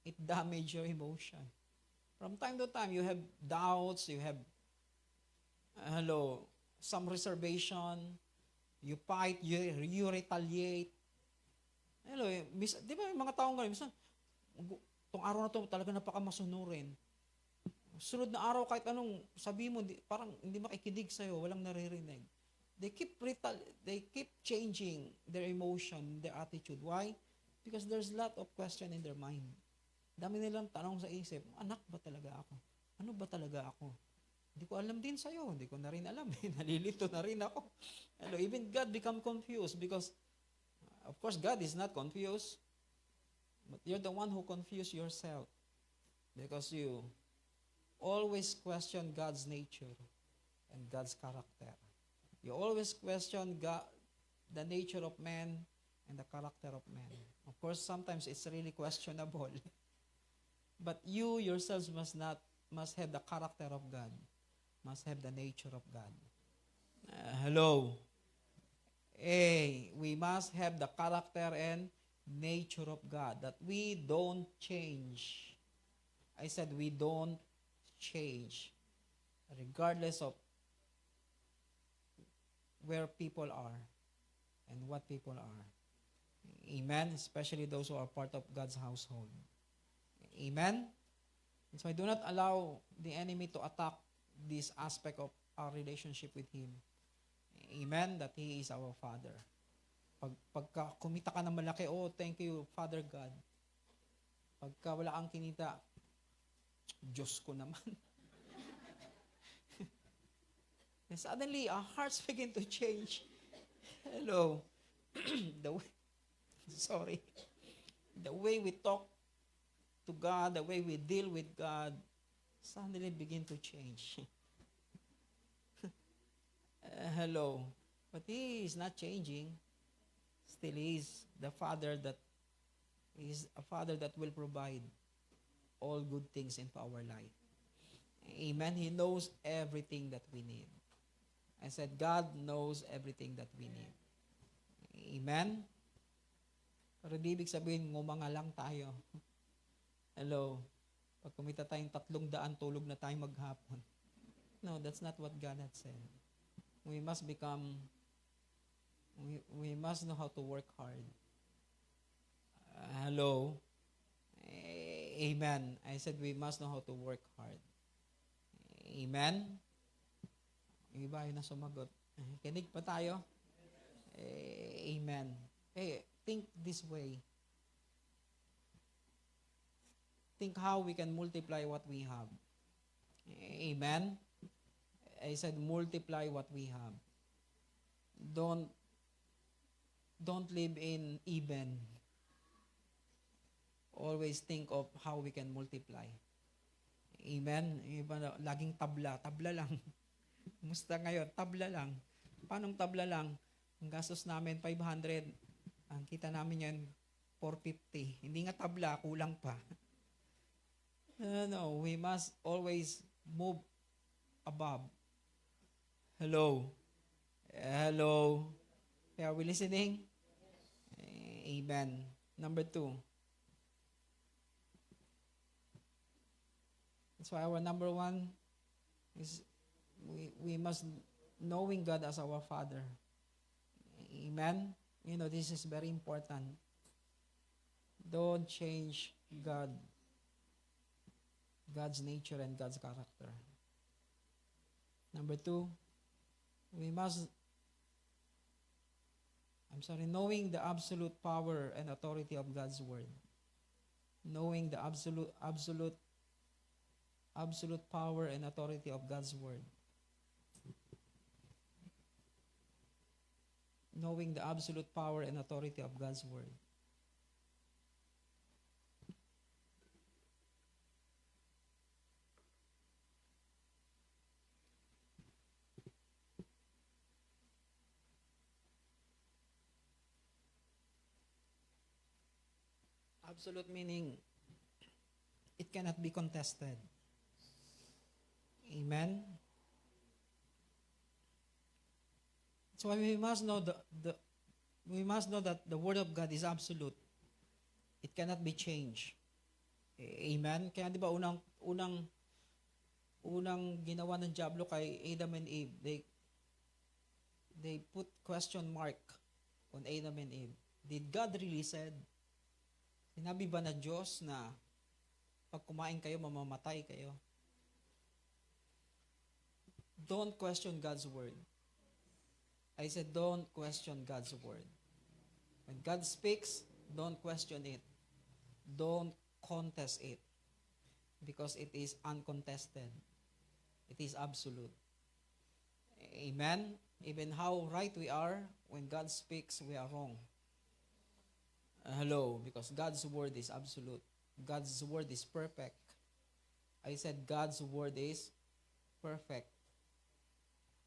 it damage your emotion. From time to time, you have doubts, you have some reservation, you fight, you retaliate. Di ba yung mga taong ganun, itong araw na to talaga napakamasunurin. Sunod na araw kahit anong sabi mo, parang hindi makikinig sa'yo, walang naririnig. They keep changing their emotion, their attitude. Why? Because there's a lot of question in their mind. Dami nilang tanong sa isip, anak ba talaga ako? Ano ba talaga ako? Hindi ko alam din sa'yo. Hindi ko na rin alam. Nalilito na rin ako. Even God become confused because, of course, God is not confused. But you're the one who confuse yourself because you always question God's nature and God's character. You always question God, the nature of man and the character of man. Of course, sometimes it's really questionable. But you yourselves must have the character of God, must have the nature of God. Hello. We must have the character and nature of God that we don't change. I said we don't change regardless of where people are and what people are. Amen? Especially those who are part of God's household. Amen? And so I do not allow the enemy to attack this aspect of our relationship with Him. Amen? That He is our Father. Pagka kumita ka ng malaki, oh, thank you, Father God. Pagka wala kang kinita, Diyos ko naman. And suddenly, our hearts begin to change. Hello. The way, sorry. The way we talk to God, the way we deal with God, suddenly begin to change. Hello. But He is not changing. Still He is the Father that is a Father that will provide all good things into our life. Amen. He knows everything that we need. I said, God knows everything that we need. Amen? Pero di ibig sabihin, ngumanga lang tayo. Hello? Pag kumita tayong 300, tulog na tayo maghapon. No, that's not what God had said. We must become, we must know how to work hard. Hello? Amen. I said we must know how to work hard. Amen? Yung iba yun na sumagot. Kinig pa tayo? Amen. Hey, think this way. Think how we can multiply what we have. Amen? I said multiply what we have. Don't live in even. Always think of how we can multiply. Amen? Yung iba, laging tabla lang. Musta ngayon? Tabla lang. Paanong tabla lang? Ang gastos namin, 500. Ang kita namin yan, 450. Hindi nga tabla, kulang pa. No, we must always move above. Hello? Hello? Are we listening? Amen. Number 2. That's why our number 1 is we must knowing God as our Father. Amen? You know, this is very important. Don't change God's nature and God's character. Number 2, knowing the absolute power and authority of God's Word. Knowing the absolute power and authority of God's Word. Knowing the absolute power and authority of God's Word. Absolute meaning, it cannot be contested. Amen? So we must know that the Word of God is absolute. It cannot be changed. Amen? Kaya di ba unang ginawa ng diablo kay Adam and Eve, they put question mark on Adam and Eve. Did God really said? Sinabi ba na Diyos na pag kumain kayo, mamamatay kayo? Don't question God's Word. I said, don't question God's Word. When God speaks, don't question it. Don't contest it. Because it is uncontested. It is absolute. Amen? Even how right we are, when God speaks, we are wrong. Hello, because God's Word is absolute. God's Word is perfect. I said God's Word is perfect.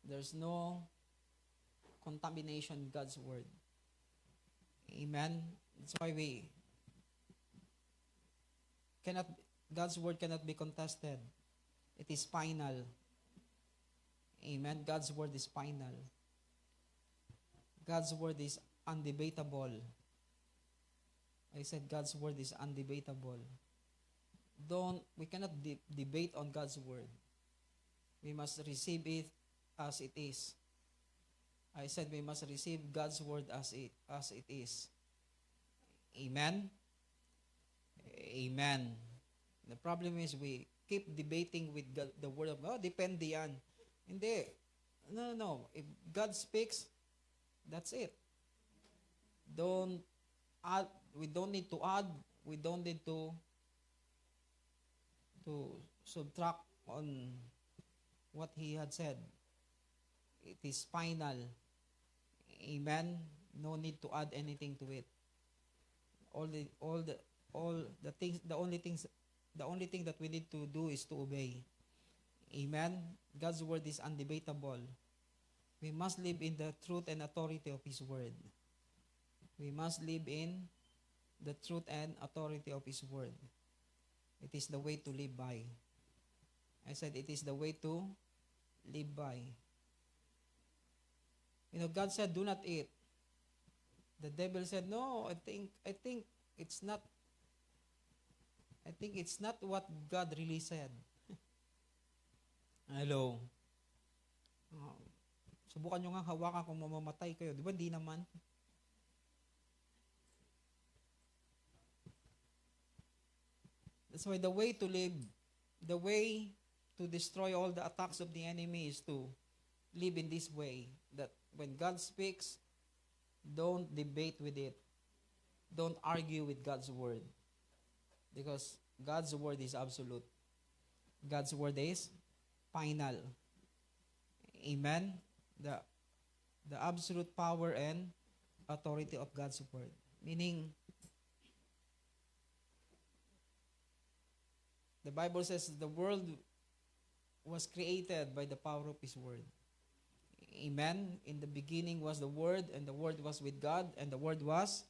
There's no contamination in God's Word. Amen? That's why God's Word cannot be contested. It is final. Amen? God's Word is final. God's Word is undebatable. I said God's Word is undebatable. We cannot debate on God's Word. We must receive it as it is. I said we must receive God's Word as it is. Amen? Amen. The problem is we keep debating with God, the Word of God. Depende yan. Hindi. No. If God speaks, that's it. Don't add. We don't need to add. We don't need to subtract on what He had said. It is final. Amen. No need to add anything to it. All the things. The only thing that we need to do is to obey. Amen. God's word is undebatable. We must live in the truth and authority of His word. We must live in the truth and authority of His word. It is the way to live by. I said it is the way to live by. God said, do not eat. The devil said, no, I think it's not what God really said. Hello. Subukan nyo nga hawakan kung mamamatay kayo. Di ba? Di naman. That's why the way to live, the way to destroy all the attacks of the enemy is to live in this way. That when God speaks, don't debate with it. Don't argue with God's word. Because God's word is absolute. God's word is final. Amen? The absolute power and authority of God's word. Meaning, the Bible says the world was created by the power of His word. Amen? In the beginning was the Word, and the Word was with God, and the Word was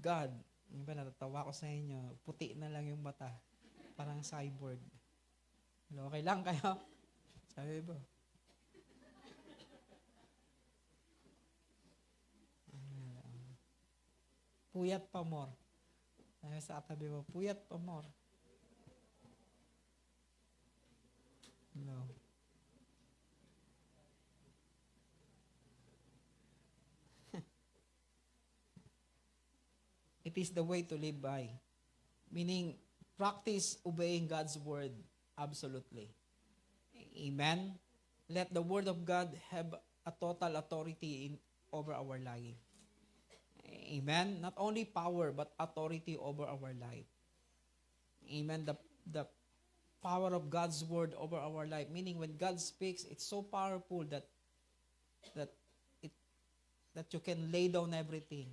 God. Yung ba, natatawa ko sa inyo, puti na lang yung mata. Parang cyborg. Okay lang kayo? Sabi ba? Puyat pa more. Sabi sa katabi mo, puyat pa more. No. It is the way to live by. Meaning, practice obeying God's word absolutely. Amen? Let the word of God have a total authority over our life. Amen? Not only power, but authority over our life. Amen? The power of God's word over our life. Meaning, when God speaks, it's so powerful that you can lay down everything.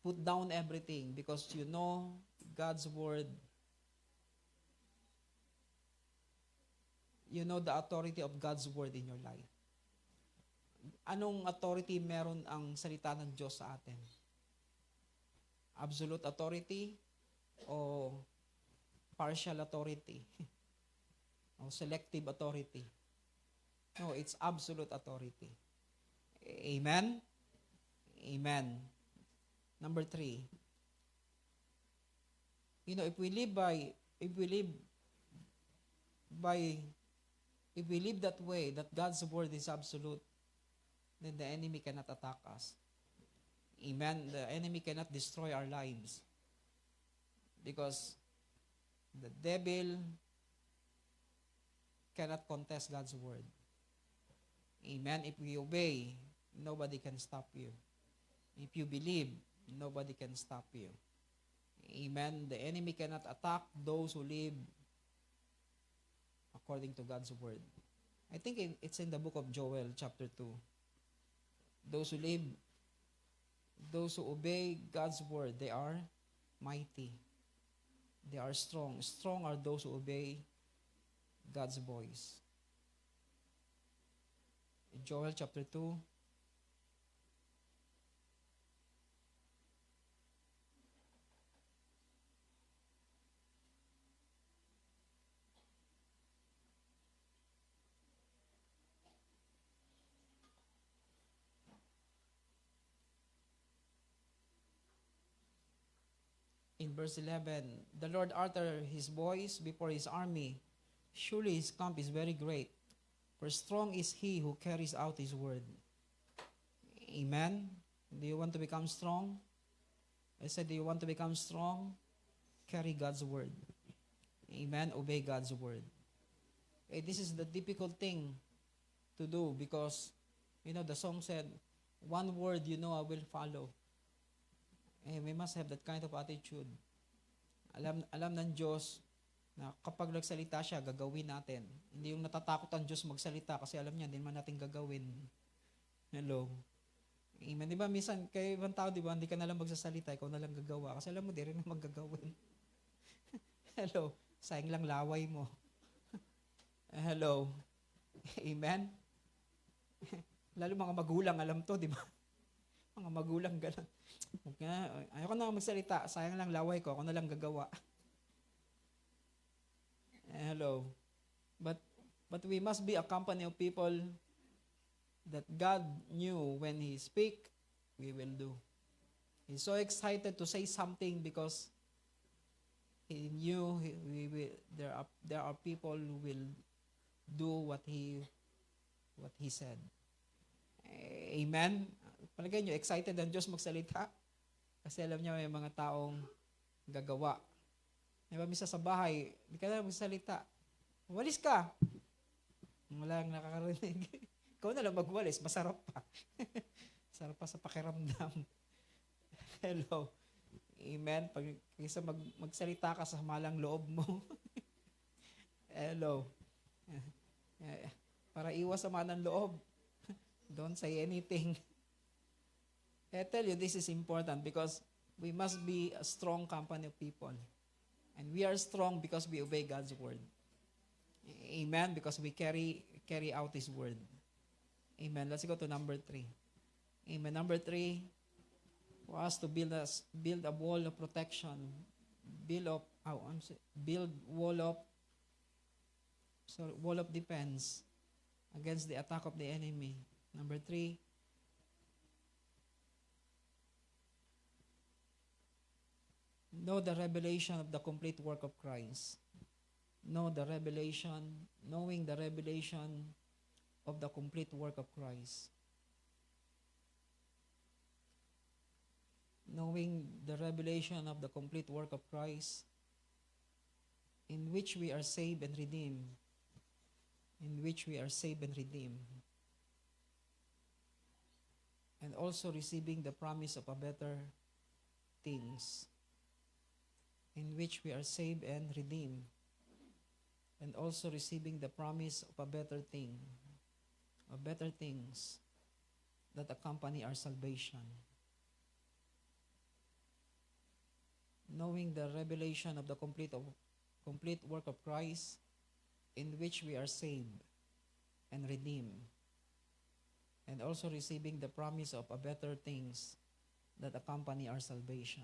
Put down everything because you know God's word. You know the authority of God's word in your life. Anong authority meron ang salita ng Diyos sa atin? Absolute authority o partial authority? O selective authority? No, it's absolute authority. Amen? Amen. Number 3. If we live that way, that God's word is absolute, then the enemy cannot attack us. Amen. The enemy cannot destroy our lives. Because the devil cannot contest God's word. Amen. If we obey, nobody can stop you. If you believe, nobody can stop you. Amen. The enemy cannot attack those who live according to God's word. I think it's in the book of Joel, chapter 2. Those who obey God's word, they are mighty. They are strong. Strong are those who obey God's voice. In Joel chapter 2, in verse 11, the Lord uttered his voice before his army. Surely his camp is very great, for strong is he who carries out his word. Amen? Do you want to become strong? I said, do you want to become strong? Carry God's word. Amen? Obey God's word. This is the difficult thing to do because, the song said, one word I will follow. We must have that kind of attitude. Alam ng Diyos na kapag nagsalita siya, gagawin natin. Hindi yung natatakot ang Diyos magsalita kasi alam niya, hindi naman natin gagawin. Hello. Amen. Di ba, minsan, kay ibang tao, di ba, hindi ka na lang magsasalita, ikaw na lang gagawa. Kasi alam mo, di rin naman gagawin. Hello. Sayang lang laway mo. Hello. Amen. Lalo mga magulang, alam to, di ba? Mga magulang, gano'n. Ayoko na magsalita, sayang lang laway ko, ako na lang gagawa. Hello. But we must be a company of people that God knew when He speak, we will do. He's so excited to say something because He knew there are people who will do what He said. Amen? Palagay nyo, excited ang Diyos magsalita? Kasi alam niya may mga taong gagawa. Diba, misa sa bahay, hindi ka na magsalita. Walis ka. Walang nakakarinig. Ikaw na lang magwalis, masarap pa. Sarap pa sa pakiramdam. Hello. Amen. Pag isa magsalita ka sa malang loob mo. Hello. Para iwas sa manang loob. Don't say anything. I tell you, this is important because we must be a strong company of people. And we are strong because we obey God's word. Amen. Because we carry out His word. Amen. Let's go to number 3. Amen. Number 3, for us to build a wall of protection, wall of defense against the attack of the enemy. Number 3, know the revelation of the complete work of Christ. Knowing the revelation of the complete work of Christ. Knowing the revelation of the complete work of Christ, in which we are saved and redeemed. In which we are saved and redeemed. And also receiving the promise of a better things. In which we are saved and redeemed. And also receiving the promise of a better thing. Of better things that accompany our salvation. Knowing the revelation of the complete work of Christ, in which we are saved and redeemed, and also receiving the promise of a better things that accompany our salvation.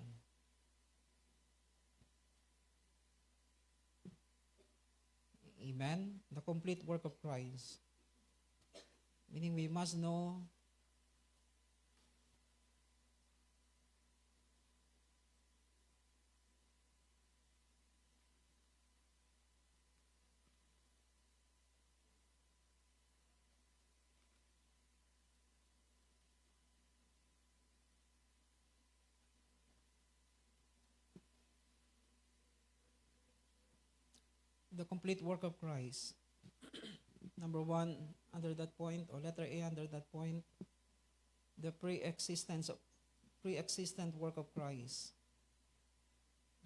Amen? The complete work of Christ. Meaning we must know the complete work of Christ. Number 1, under that point, or letter A under that point, the pre-existent work of Christ.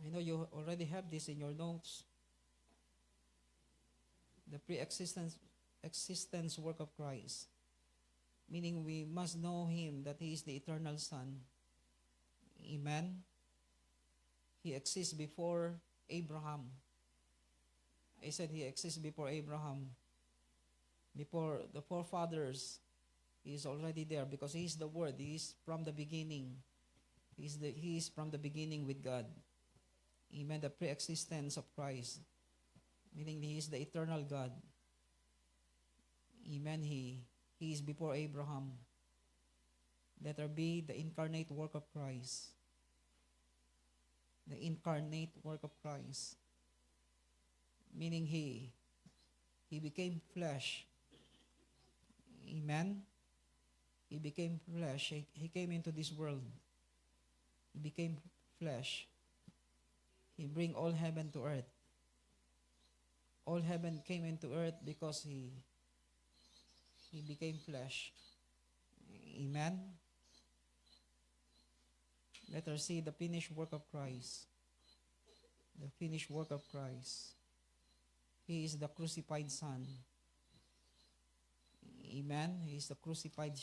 I know you already have this in your notes. The pre-existence work of Christ. Meaning we must know Him, that He is the eternal Son. Amen? He exists before Abraham. I said He exists before Abraham. Before the forefathers, He is already there because He is the Word. He is from the beginning. He is from the beginning with God. Amen. The pre-existence of Christ. Meaning He is the eternal God. Amen. He is before Abraham. Letter B, the incarnate work of Christ. The incarnate work of Christ. Meaning He became flesh. Amen? He became flesh. He came into this world. He became flesh. He bring all heaven to earth. All heaven came into earth because He He became flesh. Amen. Let us see the finished work of Christ. The finished work of Christ. He is the crucified Son. Amen. He is the crucified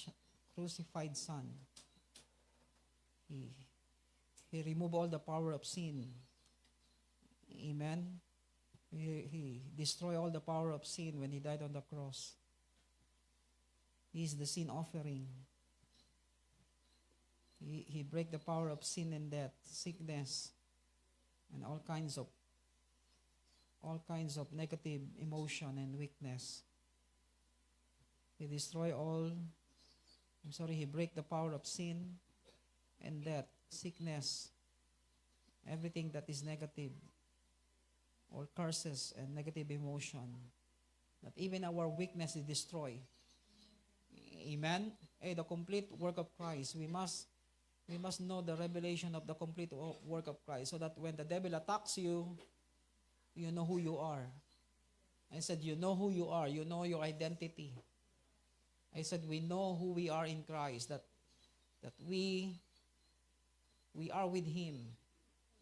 Son. He removed all the power of sin. Amen. He destroyed all the power of sin when He died on the cross. He is the sin offering. He break the power of sin and death, sickness, and all kinds of negative emotion and weakness. He He break the power of sin and death, sickness, everything that is negative, all curses and negative emotion. That even our weakness is destroyed. Amen. The complete work of Christ. We must know the revelation of the complete work of Christ, so that when the devil attacks you, you know who you are. I said, you know who you are. You know your identity. I said, we know who we are in Christ, that we are with Him.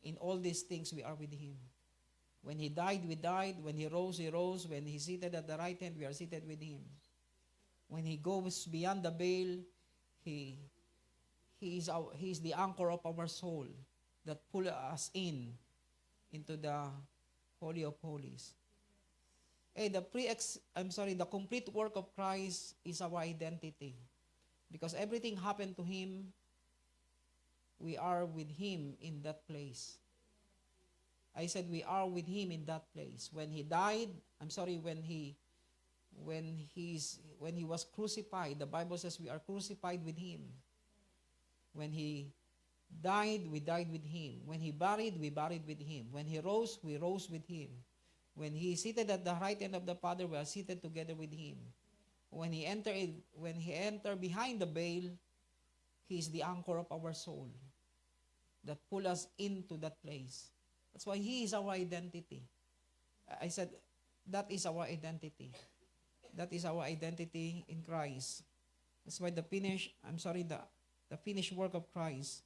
In all these things, we are with Him. When He died, we died. When He rose, He rose. When He seated at the right hand, we are seated with Him. When He goes beyond the veil, He is the anchor of our soul that pull us into the Holy of Holies. The complete work of Christ is our identity. Because everything happened to Him, we are with Him in that place. I said we are with Him in that place. When He died, when He was crucified, the Bible says we are crucified with Him. When He died, we died with Him. When He buried, we buried with Him. When He rose, we rose with Him. When He seated at the right hand of the Father, we are seated together with Him. When He entered behind the veil, He is the anchor of our soul that pull us into that place. That's why He is our identity. I said, that is our identity. That is our identity in Christ. That's why the finished work of Christ,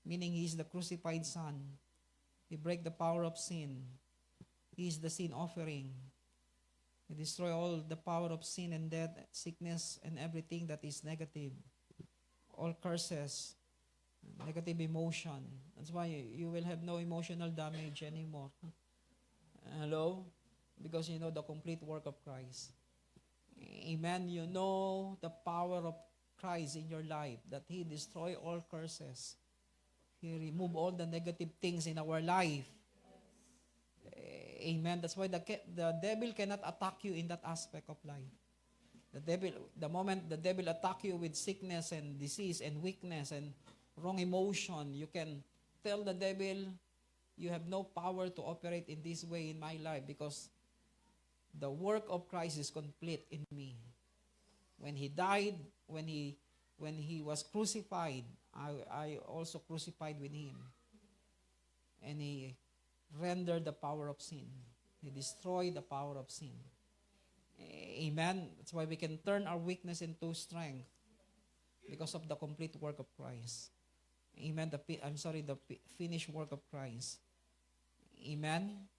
meaning He is the crucified Son. He break the power of sin. He is the sin offering. He destroy all the power of sin and death, sickness, and everything that is negative. All curses, negative emotion. That's why you will have no emotional damage anymore. Hello? Because you know the complete work of Christ. Amen. You know the power of Christ in your life, that He destroy all curses. He remove all the negative things in our life. Amen. That's why the devil cannot attack you in that aspect of life. The moment the devil attack you with sickness and disease and weakness and wrong emotion, you can tell the devil, you have no power to operate in this way in my life, because the work of Christ is complete in me. When He died, when He was crucified, I also crucified with Him. And He rendered the power of sin. He destroyed the power of sin. Amen. That's why we can turn our weakness into strength, because of the complete work of Christ. Amen. The finished work of Christ. Amen.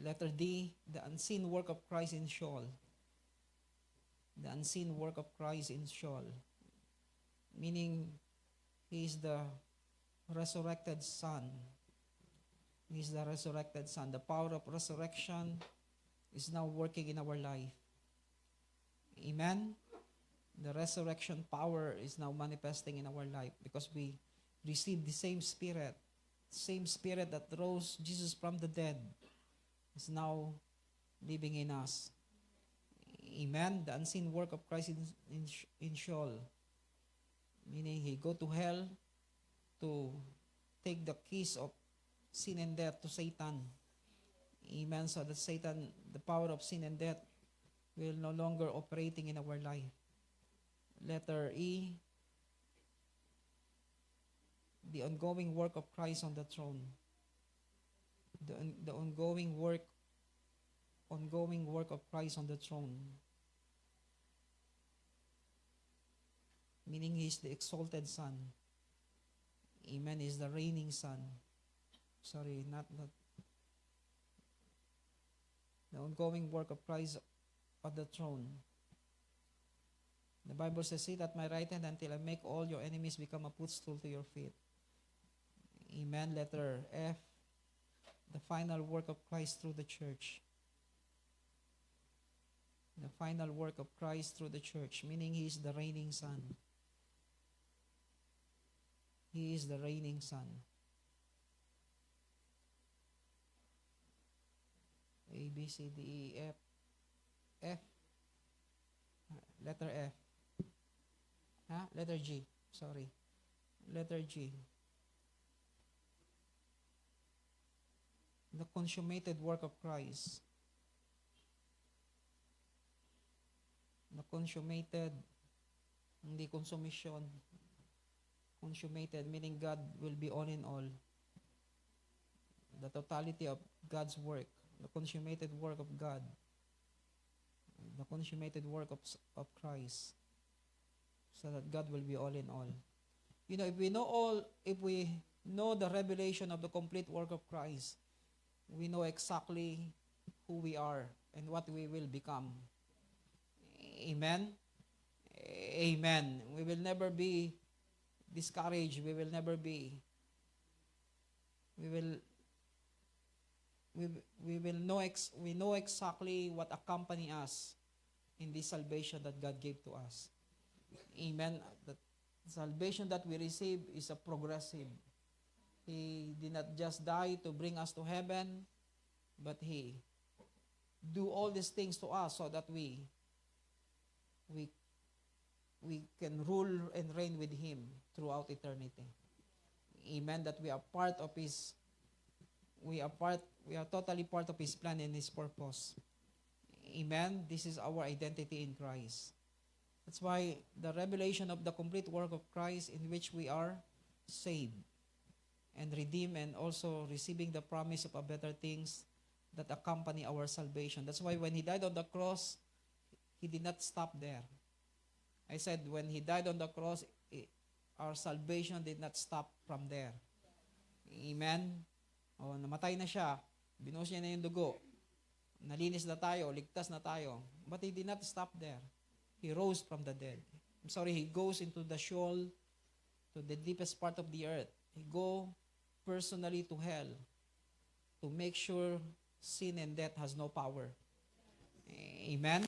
Letter D, the unseen work of Christ in Sheol. The unseen work of Christ in Sheol. Meaning, He is the resurrected Son. He is the resurrected Son. The power of resurrection is now working in our life. Amen? The resurrection power is now manifesting in our life, because we receive the same Spirit that rose Jesus from the dead is now living in us. Amen? The unseen work of Christ in Sheol. Meaning He go to hell to take the keys of sin and death to Satan. Amen. So that Satan, the power of sin and death, will no longer operating in our life. Letter E, the ongoing work of Christ on the throne. The ongoing work ongoing work of Christ on the throne. Meaning He is the exalted Son. Amen. He is the reigning Son. Sorry, not the ongoing work of Christ on the throne. The Bible says, "Sit at my right hand until I make all your enemies become a footstool to your feet." Amen. Letter F, the final work of Christ through the church. The final work of Christ through the church, meaning He is the reigning Son. He is the reigning Son. A, B, C, D, E, F. F. Letter F. Letter G. Sorry. Letter G. The consummated work of Christ. The consummated, hindi consummation. Consummated, meaning God will be all in all. The totality of God's work. The consummated work of God. The consummated work of Christ. So that God will be all in all. You know, if we know the revelation of the complete work of Christ, we know exactly who we are and what we will become. Amen? Amen. We will never be discouraged. We will never be. We know exactly what accompany us in this salvation that God gave to us. Amen. The salvation that we receive is a progressive. He did not just die to bring us to heaven, but He do all these things to us so that we can rule and reign with Him throughout eternity. Amen. That we are part of His, we are totally part of His plan and His purpose. Amen. This is our identity in Christ. That's why the revelation of the complete work of Christ, in which we are saved and redeemed, and also receiving the promise of a better things that accompany our salvation. That's why when He died on the cross, He did not stop there. I said, when He died on the cross, our salvation did not stop from there. Amen? O, namatay na siya. Binuhos niya na yung dugo. Nalinis na tayo. Ligtas na tayo. But He did not stop there. He rose from the dead. He goes into the Sheol, to the deepest part of the earth. He go personally to hell to make sure sin and death has no power. Amen?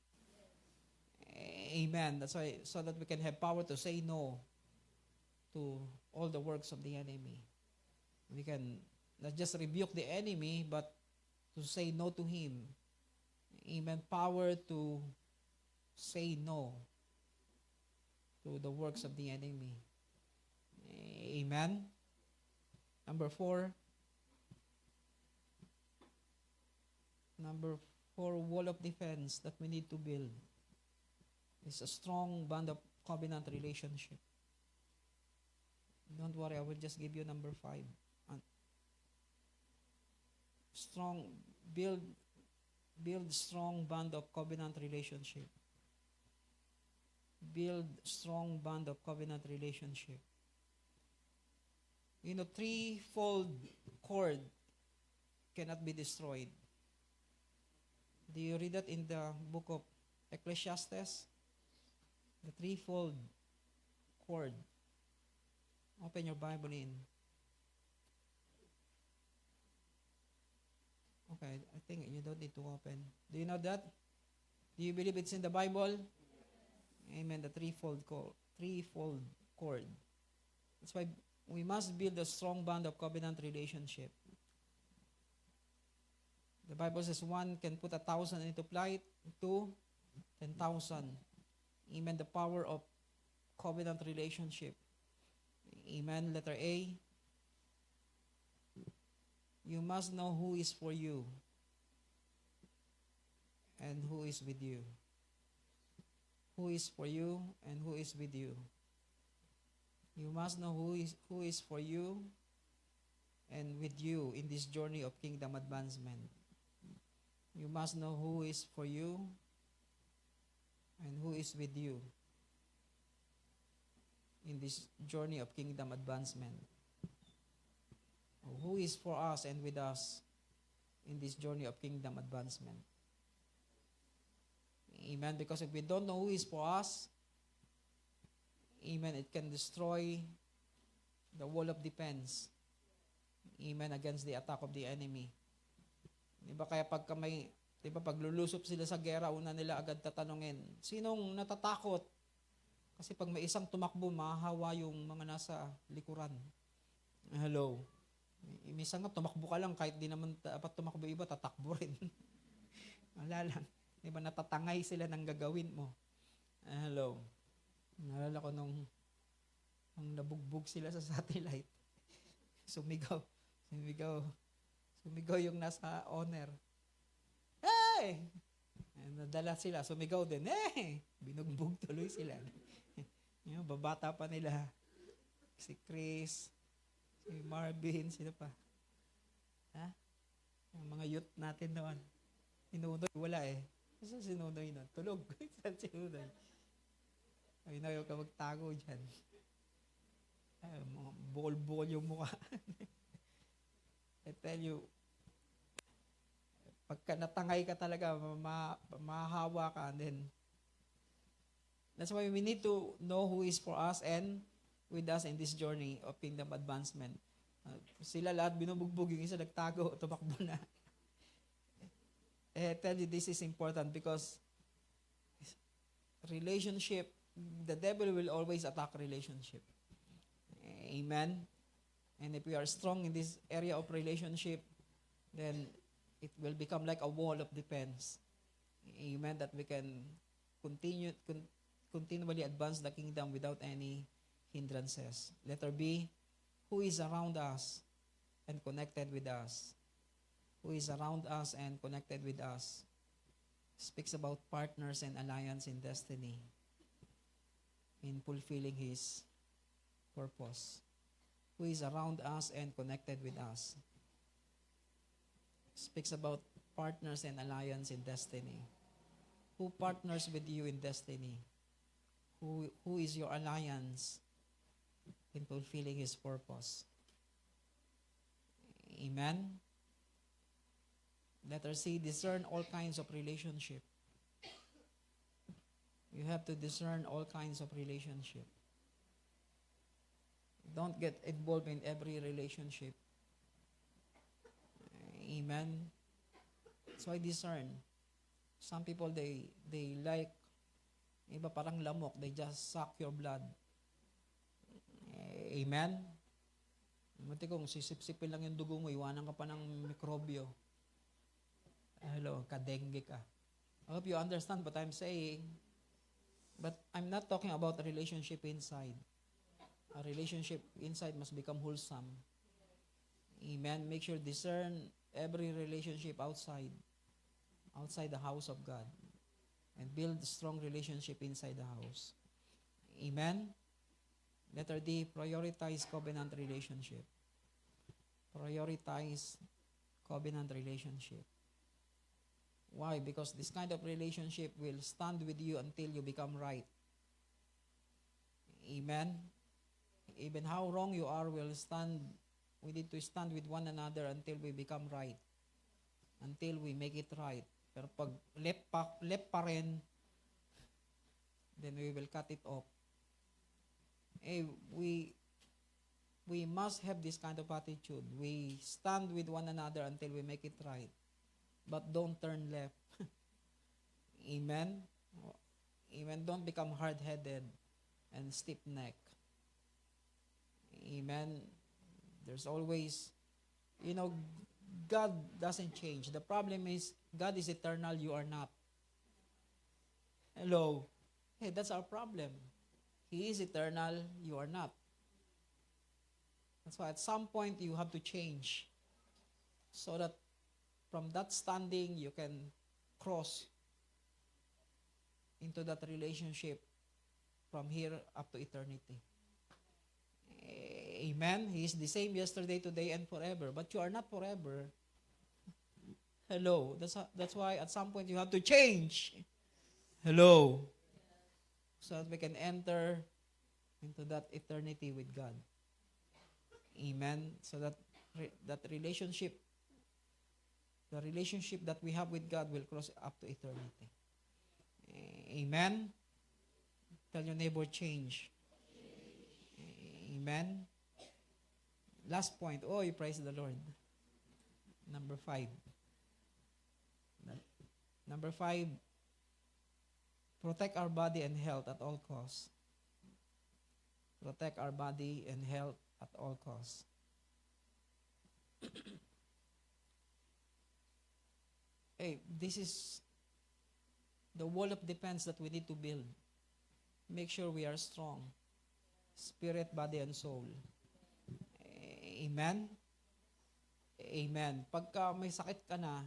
Amen. That's why, so that we can have power to say no to all the works of the enemy. We can not just rebuke the enemy, but to say no to him. Amen. Power to say no to the works of the enemy. Amen. Number 4, wall of defense that we need to build is a strong bond of covenant relationship. Don't worry, I will just give you number 5. Build strong bond of covenant relationship. Build strong bond of covenant relationship. You know, threefold cord cannot be destroyed. Do you read that in the book of Ecclesiastes? The threefold cord. Open your Bible in. Okay, I think you don't need to open. Do you know that? Do you believe it's in the Bible? Amen. The threefold cord. That's why we must build a strong bond of covenant relationship. The Bible says 1 can put 1,000 into flight, 2, 10,000. Amen. The power of covenant relationship. Amen. Letter A. You must know who is for you and who is with you. Who is for you and who is with you. You must know who is for you and with you in this journey of kingdom advancement. You must know who is for you and who is with you in this journey of kingdom advancement. Who is for us and with us in this journey of kingdom advancement. Amen. Because if we don't know who is for us, amen, it can destroy the wall of defense. Amen, against the attack of the enemy. Diba kaya pagka may, diba pag lulusob sila sa gera, una nila agad tatanungin, sinong natatakot? Kasi pag may isang tumakbo, mahahawa yung mga nasa likuran. Hello. Minsan nga tumakbo ka lang, kahit di naman dapat tumakbo iba, tatakbo rin. Wala lang. Diba natatangay sila ng gagawin mo. Hello. Naalala ko nung nabugbog sila sa satellite. Sumigaw yung nasa owner. Hey! Nadala sila, sumigaw din. Hey! Binugbog tuloy sila. Yung babata pa nila. Si Chris, si Marvin, sino pa? Ha? Yung mga youth natin doon. Sinunoy, wala eh. Saan sinunoy nun? Tulog. Saan sinunoy? Ay, na yung magtago dyan. Bukol-bukol yung mukha. I tell you, pagka natangay ka talaga, mahahawa ka, and then, that's why we need to know who is for us and with us in this journey of kingdom advancement. Sila lahat binubugbog, yung isa nagtago, tumakbo na. I tell you, this is important because relationship, the devil will always attack relationship. Amen. And if we are strong in this area of relationship, then it will become like a wall of defense. Amen. That we can continually advance the kingdom without any hindrances. Letter B, who is around us and connected with us. Who is around us and connected with us. Speaks about partners and alliance in destiny in fulfilling His purpose. Who is around us and connected with us. Speaks about partners and alliance in destiny. Who partners with you in destiny? Who is your alliance in fulfilling His purpose? Amen. Letter C, discern all kinds of relationship. You have to discern all kinds of relationship. Don't get involved in every relationship. Amen. So I discern. Some people, they like, iba parang lamok, they just suck your blood. Amen. Mati kung sisip-sipin lang yung dugo mo, iwanan ka pa ng mikrobyo. Hello, kadengge ka. I hope you understand what I'm saying. But I'm not talking about a relationship inside. A relationship inside must become wholesome. Amen. Make sure discern every relationship outside the house of God, and build a strong relationship inside the house. Amen. Letter D, prioritize covenant relationship. Prioritize covenant relationship. Why? Because this kind of relationship will stand with you until you become right. Amen. Even how wrong you are will stand. We need to stand with one another until we become right. Until we make it right. Pero pag left pa rin, then we will cut it off. We must have this kind of attitude. We stand with one another until we make it right. But don't turn left. Amen? Amen. Don't become hard-headed and stiff-necked. Amen. There's always, God doesn't change. The problem is, God is eternal, you are not. Hello? Hey, that's our problem. He is eternal, you are not. That's why at some point you have to change so that from that standing you can cross into that relationship from here up to eternity. Amen. He is the same yesterday, today, and forever. But you are not forever. Hello. That's why at some point you have to change. Hello. So that we can enter into that eternity with God. Amen. So that that relationship, the relationship that we have with God will cross up to eternity. Amen. Tell your neighbor, change. Amen. Last point. Oh, you praise the Lord. Number 5. Number 5, protect our body and health at all costs. Protect our body and health at all costs. Hey, this is the wall of defense that we need to build. Make sure we are strong. Spirit, body, and soul. Amen? Amen. Pagka may sakit ka na,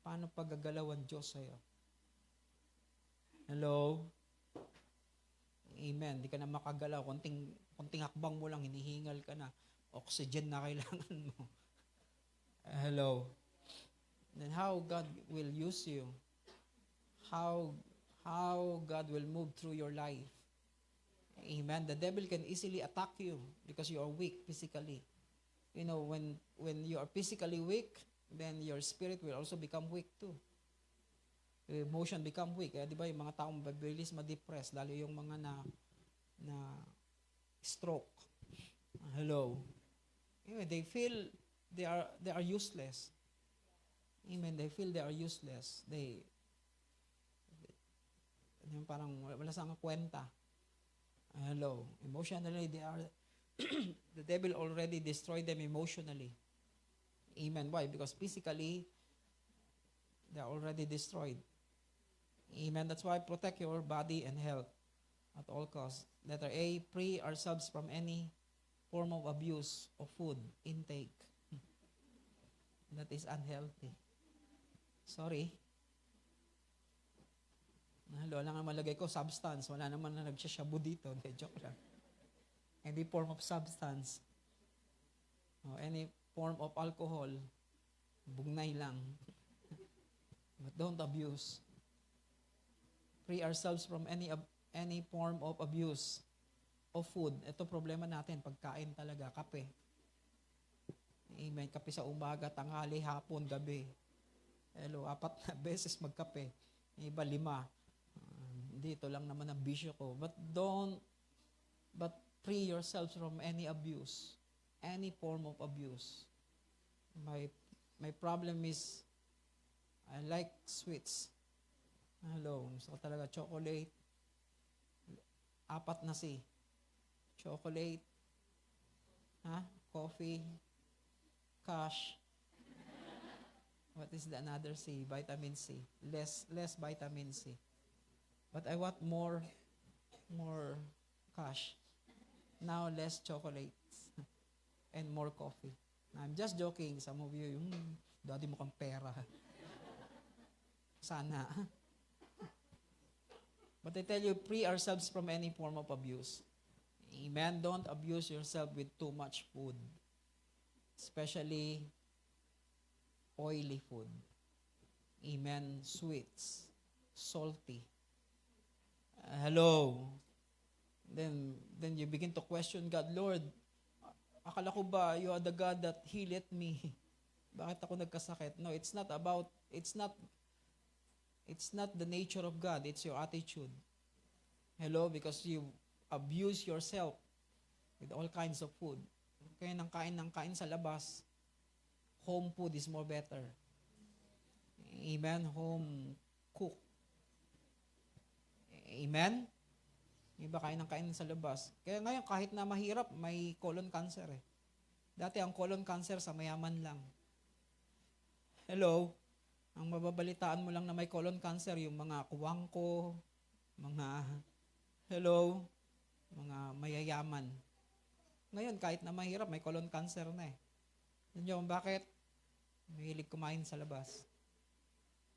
paano paggagalaw ang Diyos sa'yo? Hello? Amen. Di ka na makagalaw. Konting hakbang mo lang, hinihingal ka na. Oxygen na kailangan mo. Hello? Then how God will use you? How God will move through your life? Amen. The devil can easily attack you because you are weak physically. You know, when you are physically weak, then your spirit will also become weak too. Your emotion become weak. Di ba yung mga taong mabilis ma-depress, lalo yung mga na stroke. Hello. Anyway, they feel they are useless. Amen. They feel they are useless. Yung parang wala sang kwenta. Hello. Emotionally, they are the devil already destroyed them emotionally. Amen. Why? Because physically, they are already destroyed. Amen. That's why protect your body and health at all costs. Letter A, free ourselves from any form of abuse of food intake that is unhealthy. Sorry. Hello, lang ang malagay ko, substance. Wala naman na nagsashabu dito. Hindi, joke lang. Any form of substance. Any form of alcohol. Bugnay lang. But don't abuse. Free ourselves from any form of abuse of food. Ito problema natin, pagkain talaga, kape. Amen. Kape sa umaga, tanghali, hapon, gabi. Hello, 4 na beses magkape. Iba 5. Dito lang naman ang bisyo ko. But free yourselves from any abuse. Any form of abuse. My problem is, I like sweets. Hello, gusto ko talaga chocolate. 4 na C. Chocolate. Coffee. Cash. What is the another C? Vitamin C. Less vitamin C. But I want more cash. Now, less chocolates. And more coffee. I'm just joking. Some of you, yung dati mukhang pera. Sana. But I tell you, free ourselves from any form of abuse. Amen. Don't abuse yourself with too much food. Especially oily food. Amen. Sweets. Salty. Hello. Then you begin to question God, Lord, akala ko ba you are the God that healeth me? Bakit ako nagkasakit? No, it's not the nature of God, it's your attitude. Hello, because you abuse yourself with all kinds of food. Kaya ng kain sa labas, home food is more better. Amen. Home cook. Amen? Iba kain sa labas. Kaya ngayon, kahit na mahirap, may colon cancer eh. Dati ang colon cancer sa mayaman lang. Hello? Ang mababalitaan mo lang na may colon cancer, yung mga kuwangko, mga mayayaman. Ngayon, kahit na mahirap, may colon cancer na eh. Yun bakit? Mahilig kumain sa labas.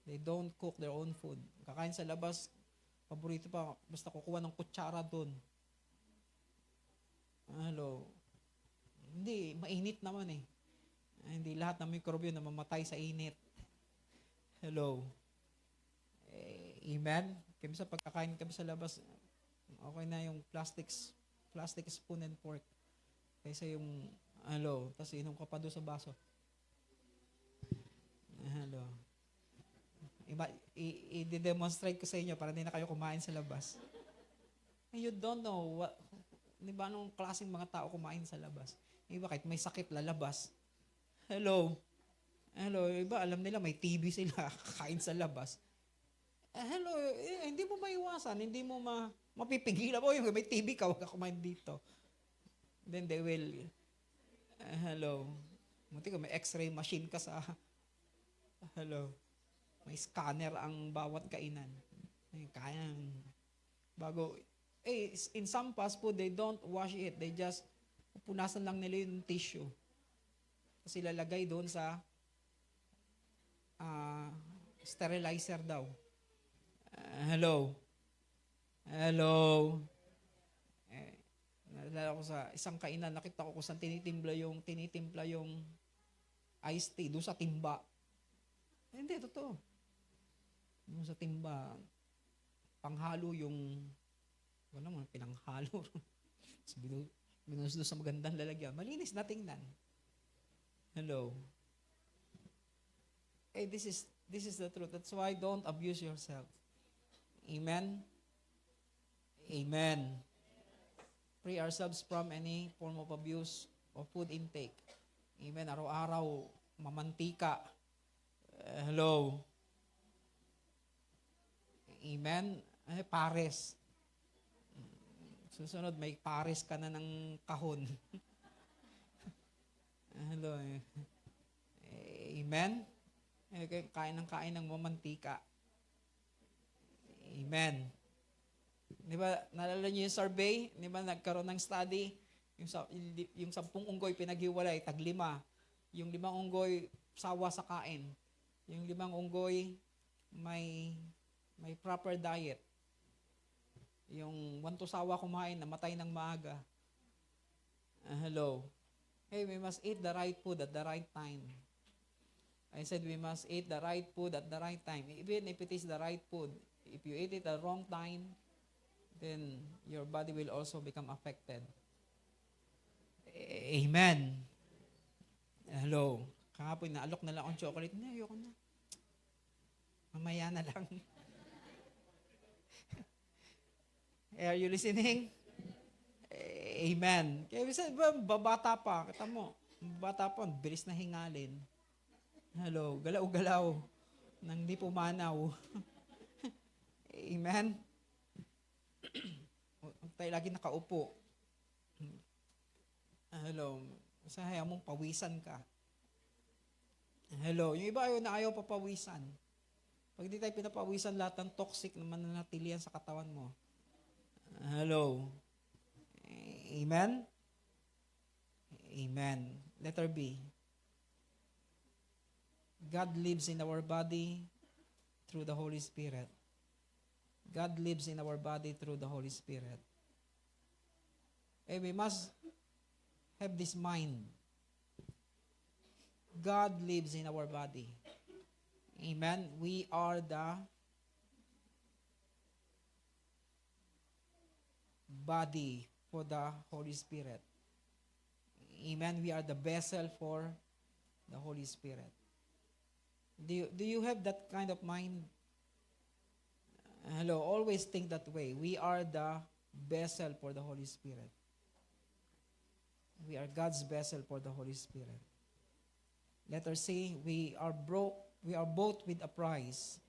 They don't cook their own food. Kakain sa labas, paborito pa, basta kukuha ng kutsara doon. Hello. Hindi, mainit naman eh. Hindi lahat ng mikrobyo na mamatay sa init. Hello. Amen? Kaya sa pagkakain kami sa labas, okay na yung plastic spoon and fork. Kaysa yung, hello, tapos inom ka pa doon sa baso. Hello. I-demonstrate ko sa inyo para hindi na kayo kumain sa labas. And you don't know di ba anong klaseng mga tao kumain sa labas? Iba kahit may sakit lalabas. Hello. Hello. Iba alam nila may TB sila kakain sa labas. Hello. Hindi mo maiwasan. Hindi mo mapipigilan mo. Yung may TB ka, huwag ka kumain dito. Then they will, hello. Munti ko may x-ray machine ka sa, hello. May scanner ang bawat kainan. Kaya, bago, in some fast food, they don't wash it. They just, punasan lang nila yung tissue. Kasi lalagay doon sa sterilizer daw. Hello. Hello. Nalala ko sa isang kainan, nakita ko kung saan tinitimpla yung iced tea, doon sa timba. Hindi, totoo. Doon sa timba, panghalo yung, wala mo, pinanghalo. Binus doon sa magandang lalagyan. Malinis na tingnan. Hello. This is the truth. That's why don't abuse yourself. Amen? Amen. Free ourselves from any form of abuse of food intake. Amen. Araw-araw, mamantika. Hello. Amen. Pares. Susunod, may pares ka na ng kahon. Hello. Amen. Kain ng mamantika. Amen. Di ba, naalala niyo yung survey? Di ba, nagkaroon ng study? Yung 10 unggoy pinaghiwalay, tag-5. Yung 5 unggoy, sawa sa kain. Yung 5 unggoy, may proper diet. Yung 1 sawa kumain, namatay ng maaga. Hello. Hey, we must eat the right food at the right time. I said we must eat the right food at the right time. Even if it is the right food, if you eat it at the wrong time, then your body will also become affected. Amen. Hello. Kahapon, naalok na lang akong chocolate. Hindi, ayoko na. Mamaya na lang. Are you listening? Amen. Kaya bisa, babata pa. Kita mo, bata pa, bilis na hingalin. Hello. Galaw-galaw. Nang di pumanaw. Amen. Huwag tayo lagi nakaupo. Hello. Basta hayaan mong pawisan ka. Hello. Yung iba ayaw papawisan. Pag di tayo pinapawisan, lahat ng toxic na mananatilian sa katawan mo. Hello. Amen? Amen. Letter B. God lives in our body through the Holy Spirit. God lives in our body through the Holy Spirit. We must have this mind. God lives in our body. Amen. We are the body for the Holy Spirit. Amen. We are the vessel for the Holy Spirit. Do you have that kind of mind? Hello, always think that way. We are the vessel for the Holy Spirit. We are God's vessel for the Holy Spirit. Letter C, we are bought with a price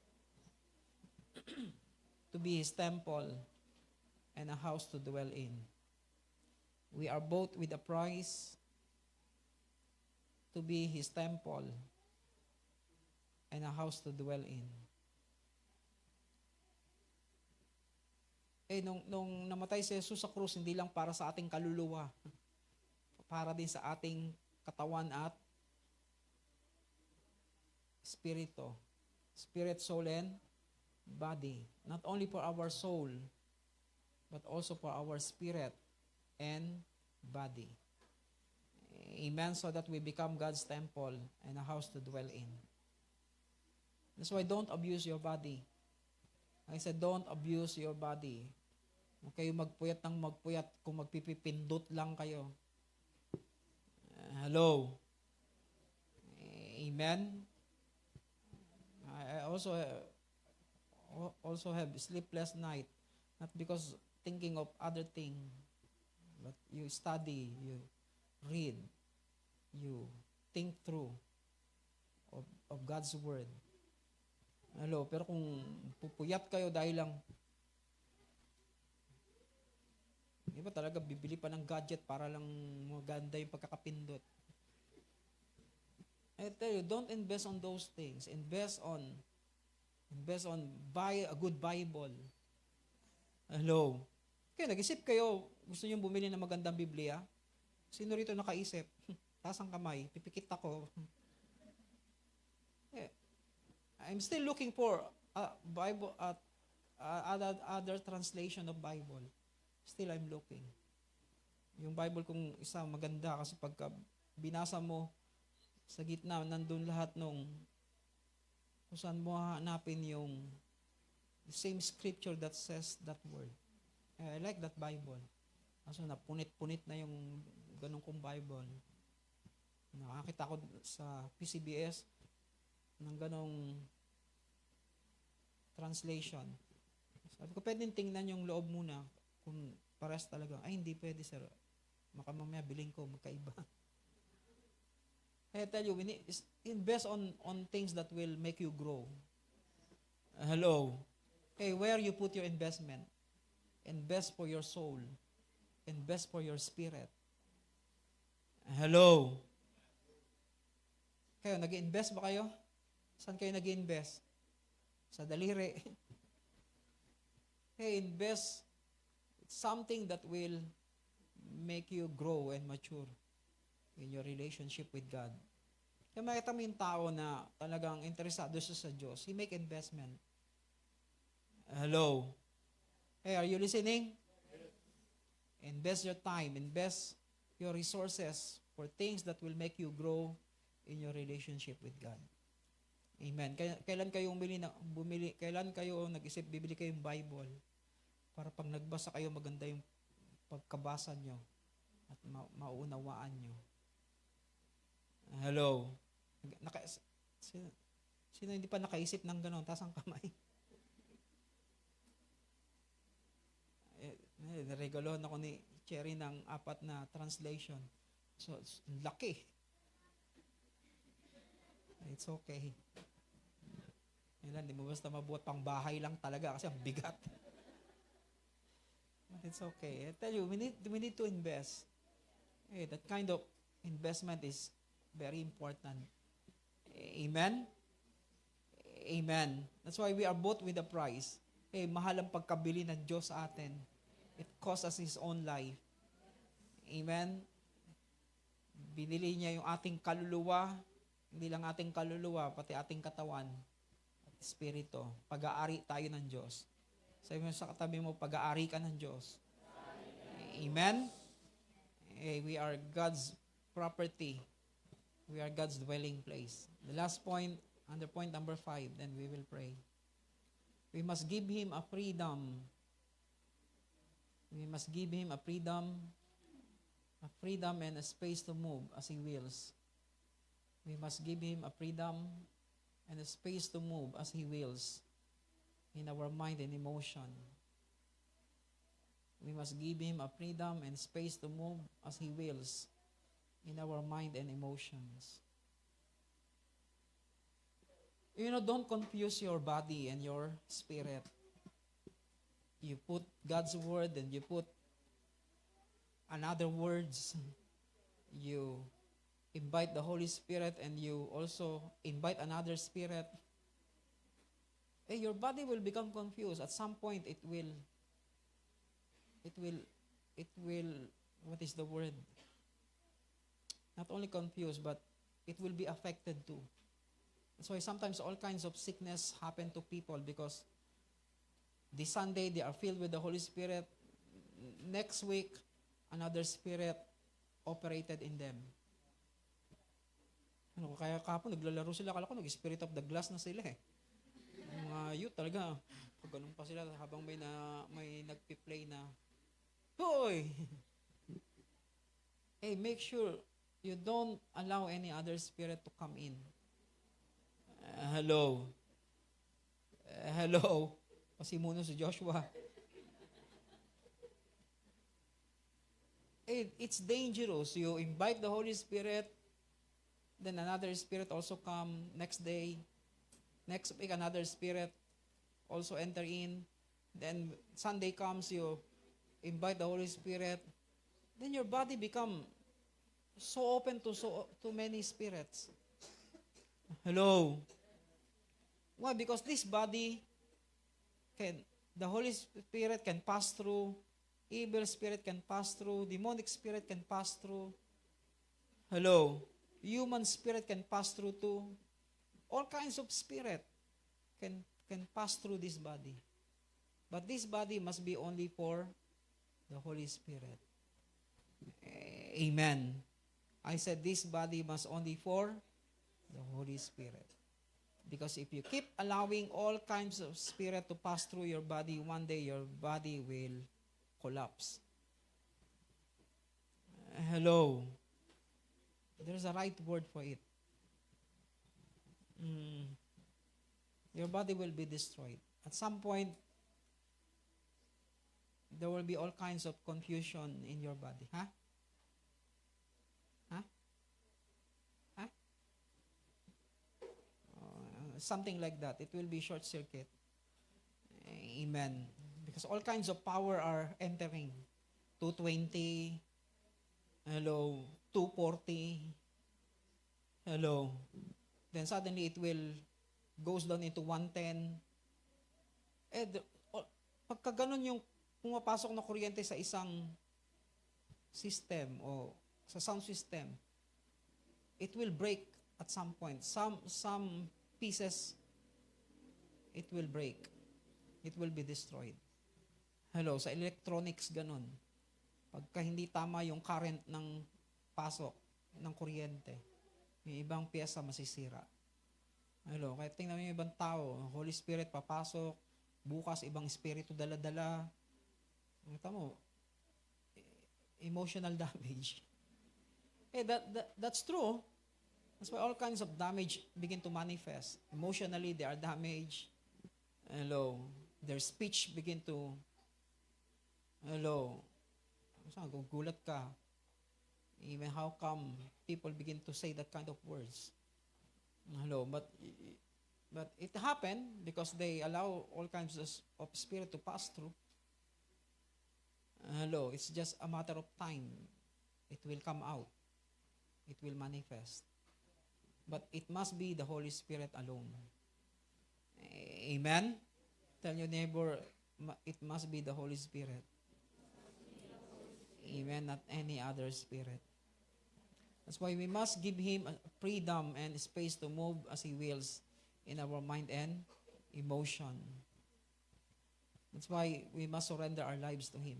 to be His temple and a house to dwell in. We are bought with a price to be His temple and a house to dwell in. Nung namatay si Jesus sa krus, hindi lang para sa ating kaluluwa, para din sa ating katawan at spirito. Spirit, soul, and body. Not only for our soul, but also for our spirit and body. Amen. So that we become God's temple and a house to dwell in. That's why don't abuse your body. I said, don't abuse your body. Huwag kayo magpuyat ng magpuyat kung magpipipindot lang kayo. Hello? Amen? I also have sleepless night, not because thinking of other thing, but you study, you read, you think through of God's word. Hello, pero kung pupuyat kayo dahil lang, di ba talaga bibili pa ng gadget para lang maganda yung pagkakapindot. I tell you, don't invest on those things. Invest on buy a good Bible. Hello. Kaya nag-isip kayo, gusto niyo bumili ng magandang Biblia? Sino rito nakaisip? Taas ang kamay, pipikit ako. I'm still looking for a Bible other translation of Bible. Still I'm looking. Yung Bible kung isa maganda kasi pagka binasa mo sa gitna nandun lahat nung kung saan mo hanapin yung the same scripture that says that word. I like that Bible. Kaso napunit-punit na yung ganun kong Bible. Nakakita ko sa PCBS ng ganong translation. Sabi ko, pwedeng tingnan yung loob muna kung pares talaga. Ay, hindi pwede, sir. Baka mamaya biling ko, magkaiba. I tell you, we need, invest on things that will make you grow. Hello. Okay, where you put your investment? Invest for your soul. Invest for your spirit. Hello. Kayo, nag-invest ba kayo? Saan kayo nag-invest? Sa daliri. Hey, invest something that will make you grow and mature in your relationship with God. Kaya makita mo yung tao na talagang interesado siya sa Diyos. He make investment. Hello. Hey, are you listening? Invest your time. Invest your resources for things that will make you grow in your relationship with God. Amen. Kailan kayo kailan kayo nag-isip bibili kayong Bible para pag nagbasa kayo maganda yung pagkabasa nyo at mauunawaan nyo. Hello. Sino hindi pa nakaisip ng gano'n? Taas ang kamay. Naregalohan ako ni Cherry ng 4 na translation. So, laki. It's okay. Hindi mo basta mabuhat pang bahay lang talaga kasi ang bigat. But it's okay. I tell you, we need to invest. Hey, that kind of investment is very important. Amen? Amen. That's why we are bought with a price. Hey, mahal ang pagkabili ng Diyos sa atin. It cost us His own life. Amen? Binili niya yung ating kaluluwa, hindi lang ating kaluluwa, pati ating katawan. Espiritu. Pag-aari tayo ng Diyos. Sabi mo sa katabi mo, pag-aari ka ng Diyos. Amen? We are God's property. We are God's dwelling place. The last point, under point number 5, then we will pray. We must give Him a freedom. We must give Him a freedom and a space to move as He wills. We must give Him a freedom and a space to move as He wills in our mind and emotion. We must give Him a freedom and space to move as He wills in our mind and emotions. Don't confuse your body and your spirit. You put God's word and you put another words. You invite the Holy Spirit and you also invite another spirit. Your body will become confused. At some point, it will, what is the word? Not only confused, but it will be affected too. That's why sometimes all kinds of sickness happen to people because this Sunday, they are filled with the Holy Spirit. Next week, another spirit operated in them. Kaya kahapon, naglalaro sila. Kala ko, nag-spirit of the glass na sila eh. youth talaga, pag ganun pa sila habang may nagpi-play na, hoy! Hey, make sure you don't allow any other spirit to come in. Hello. Hello. Pasimuno si Joshua. It's dangerous. You invite the Holy Spirit, then another spirit also come next day. Next week, another spirit also enter in. Then Sunday comes, you invite the Holy Spirit. Then your body become so open to many spirits. Hello. Why? Because this body the Holy Spirit can pass through, evil spirit can pass through, demonic spirit can pass through. Hello. Human spirit can pass through too. All kinds of spirit can pass through this body. But this body must be only for the Holy Spirit. Amen. I said this body must only for the Holy Spirit. Because if you keep allowing all kinds of spirit to pass through your body, one day your body will collapse. Hello. There's a right word for it. Your body will be destroyed. At some point, there will be all kinds of confusion in your body. Huh? Huh? Huh? Something like that. It will be short circuit. Amen. Because all kinds of power are entering. 220. Hello. 240. Hello. Then suddenly it will goes down into 110. Pagka ganun yung pumapasok na kuryente sa isang system o sa sound system, it will break at some point. Some pieces, it will break. It will be destroyed. Hello, sa electronics ganun. Pagka hindi tama yung current ng pasok ng kuryente, yung ibang piyesa masisira. Hello, kaya tingnan mo yung ibang tao, Holy Spirit papasok, bukas ibang espiritu dala-dala. Kita mo, emotional damage. That's true. That's why all kinds of damage begin to manifest. Emotionally, they are damaged. Hello. Their speech begin to, hello. Gugulat ka. Even how come people begin to say that kind of words? Hello. But it happened because they allow all kinds of spirit to pass through. Hello, it's just a matter of time. It will come out. It will manifest. But it must be the Holy Spirit alone. Amen? Tell your neighbor, it must be the Holy Spirit. Amen, not any other spirit. That's why we must give Him freedom and space to move as He wills in our mind and emotion. That's why we must surrender our lives to Him.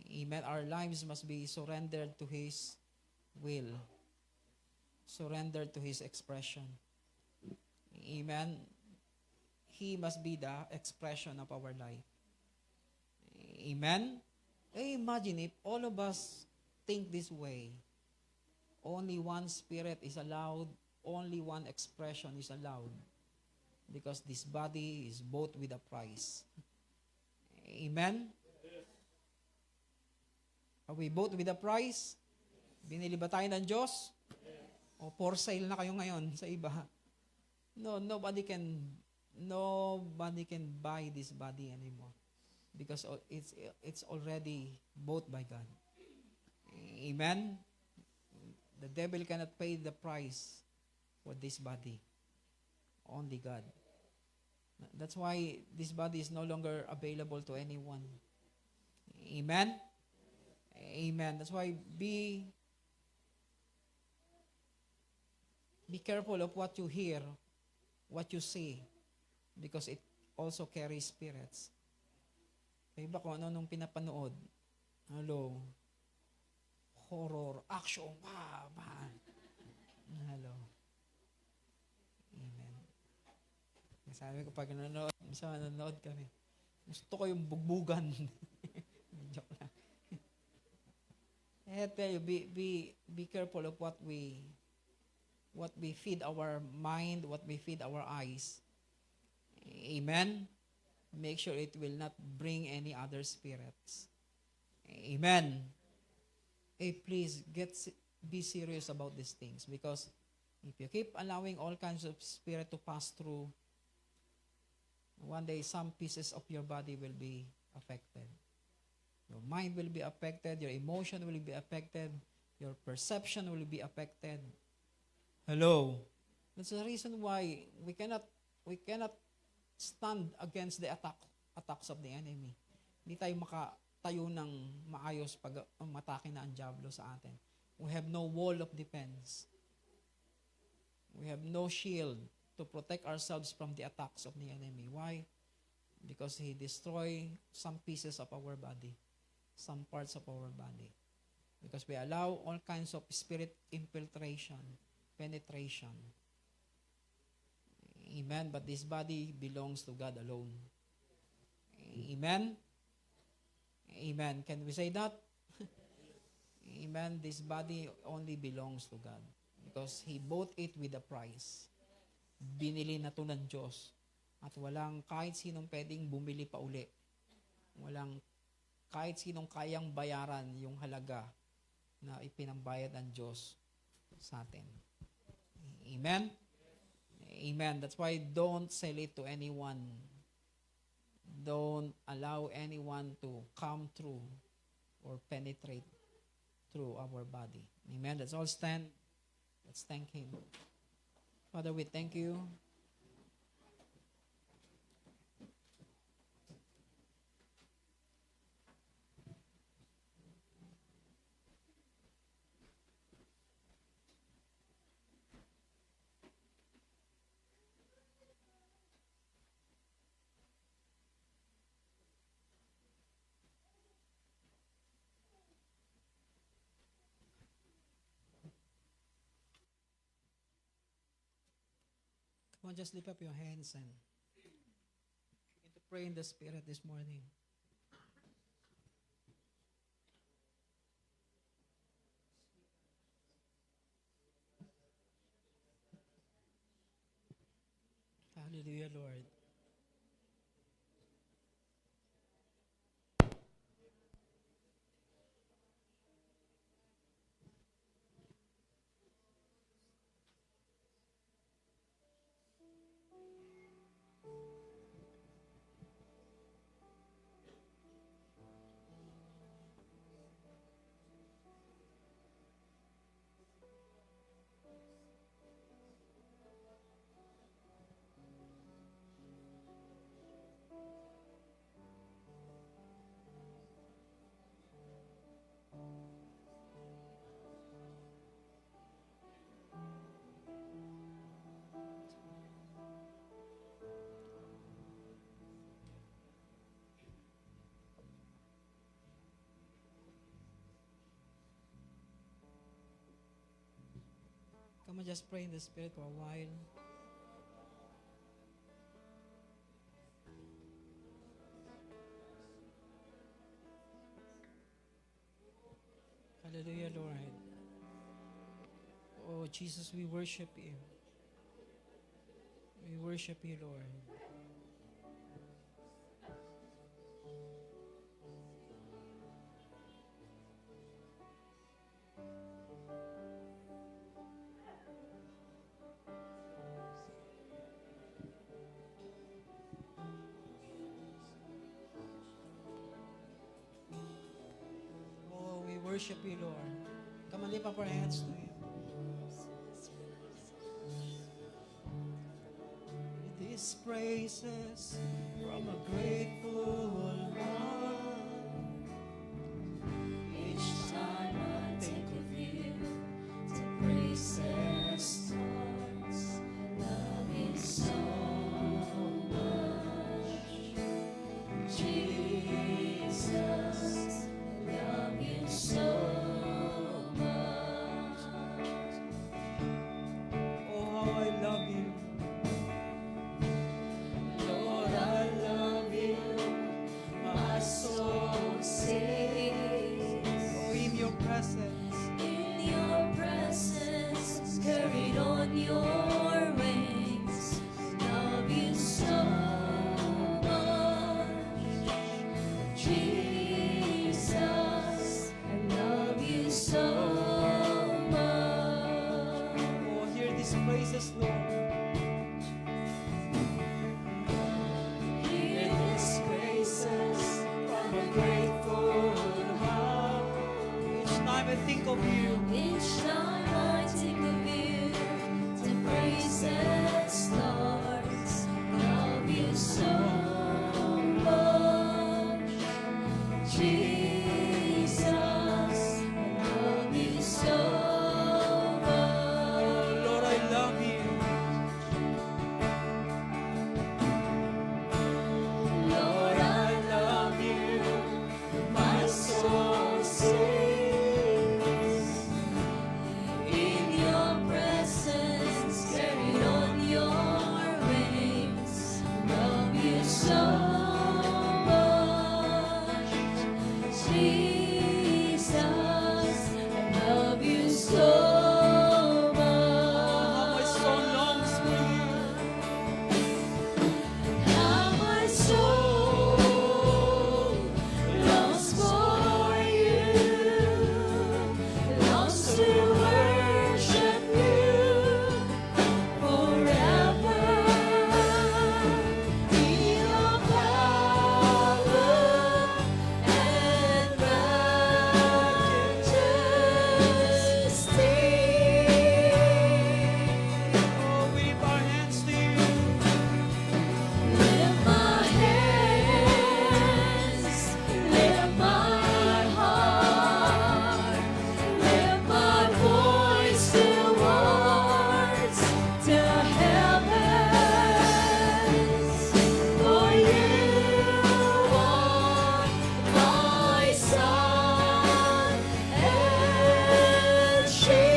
Amen. Our lives must be surrendered to His will. Surrendered to His expression. Amen. He must be the expression of our life. Amen. Imagine if all of us think this way. Only one spirit is allowed. Only one expression is allowed. Because this body is bought with a price. Amen. Are we bought with a price? Binili ba tayo ng Diyos? O for sale na kayo ngayon sa iba? No, nobody can buy this body anymore. Because it's already bought by God. Amen? The devil cannot pay the price for this body. Only God. That's why this body is no longer available to anyone. Amen? Amen. That's why be careful of what you hear, what you see, because it also carries spirits. Kaya ba kung ano nung pinapanood? Hello. Horror, action, Hello. Amen. Sabi ko pag nanonood kami, gusto ko yung bugbugan. Joke lang. I tell you, be careful of what we feed our mind, what we feed our eyes. Amen. Make sure it will not bring any other spirits. Amen. Hey, please be serious about these things, because if you keep allowing all kinds of spirit to pass through, one day some pieces of your body will be affected. Your mind will be affected, your emotion will be affected, your perception will be affected. Hello. That's the reason why we cannot stand against the attacks of the enemy. Hindi tayo makatayo ng maayos pag umatake na ang diablo sa atin. We have no wall of defense. We have no shield to protect ourselves from the attacks of the enemy. Why? Because he destroy some pieces of our body, some parts of our body. Because we allow all kinds of spirit infiltration, penetration. Amen. But this body belongs to God alone. Amen. Amen. Can we say that? Amen. This body only belongs to God because He bought it with a price. Binili na to ng Diyos. At walang kahit sinong pwedeng bumili pa uli. Walang kahit sinong kayang bayaran yung halaga na ipinambayad ng Diyos sa atin. Amen? Amen. That's why don't sell it to anyone. Don't allow anyone to come through or penetrate through our body. Amen. Let's all stand. Let's thank Him. Father, we thank you. Come on, just lift up your hands and begin to pray in the Spirit this morning. Hallelujah, Lord. Come on, just pray in the Spirit for a while. Hallelujah, Lord. Oh, Jesus, we worship You. We worship You, Lord. Oh, we worship You, Lord. Come on, lift up our hands to Him. These praises from a grateful heart. Each time I think of You, the praises starts. Love You so much, Jesus. Love You so much. Oh, how I love You. of you. Each time I think of you, the praises starts. Love you so much, Jesus. I love you so much. Lord, I love you. Lord, I love you. My soul sings. In your presence, carried on your wings. Love you so much, Jesus. I love you so How my soul longs for you. much. How my soul longs for you, longs to worship you forever. In your power and majesty. Oh, we lift our hands to you. Lift my hands, lift my heart, lift my voice towards the heavens. For you are my sun and shield.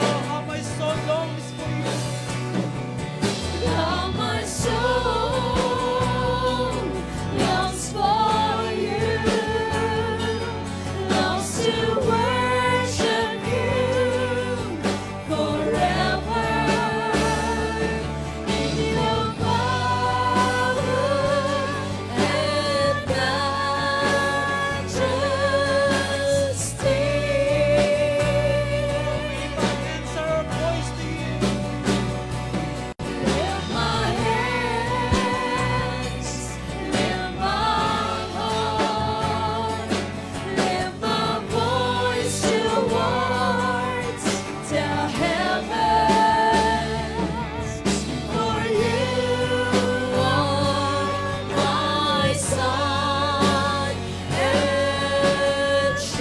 Oh, how my soul longs for you. How my soul longs for you, longs to worship you forever. In your power and majesty. Our hands are our voice to you. Lift my hands, lift my heart, lift my voice towards the heavens. For you are my sun and shield.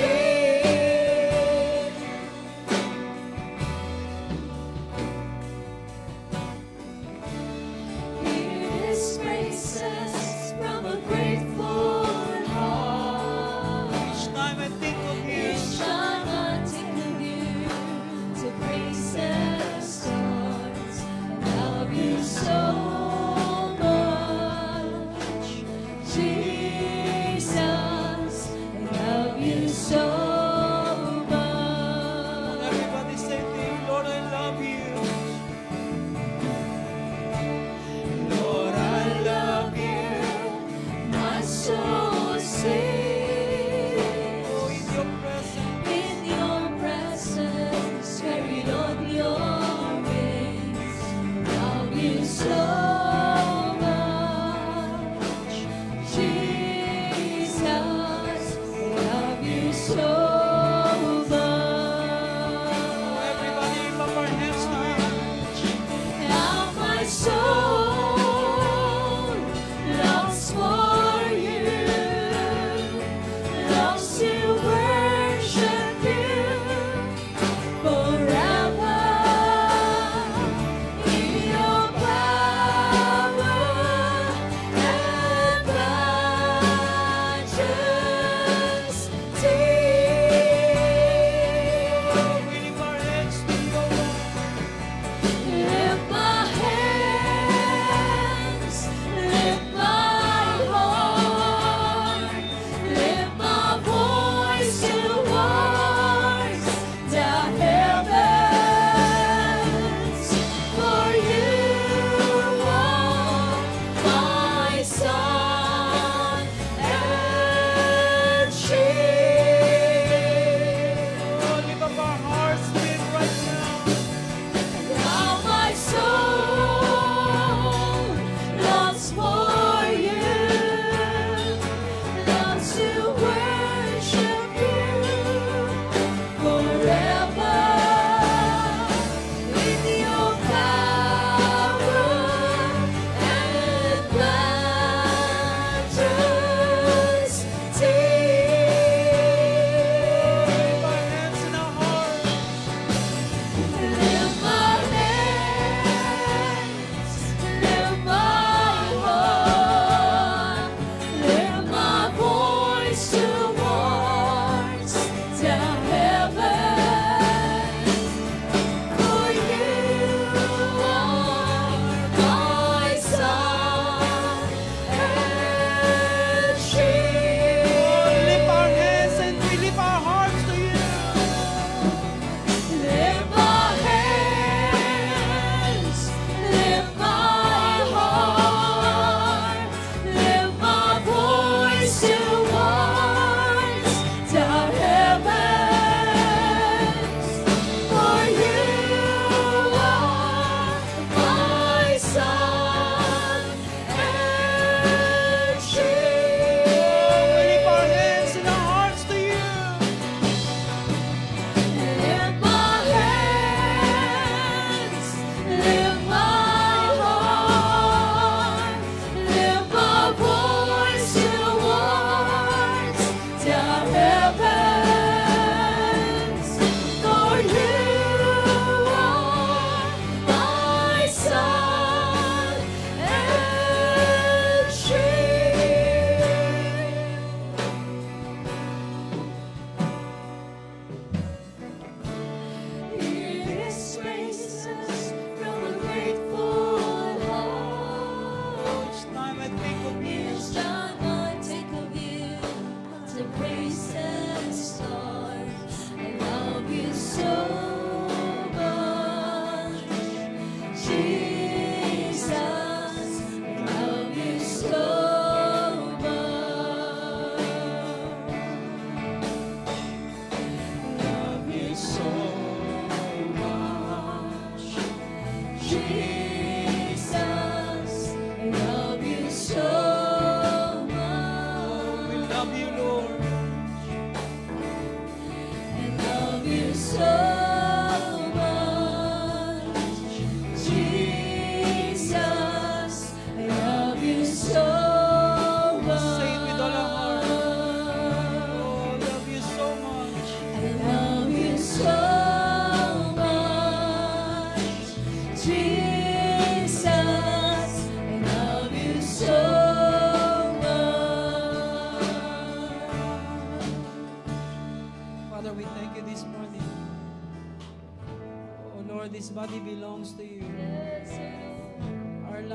Hear His praises from a grateful heart. Each time I think of you. Each time I think of you, the praises starts. I love you so much, Jesus. I love you so much. Everybody say to you, Lord, I love you. Lord, I love you. My soul sings. Oh, in your presence. In your presence, carried on your wings. Love you so much, Jesus. Love you so much. Everybody lift up our hands to you. How my soul longs for you, longs to worship you forever. In your power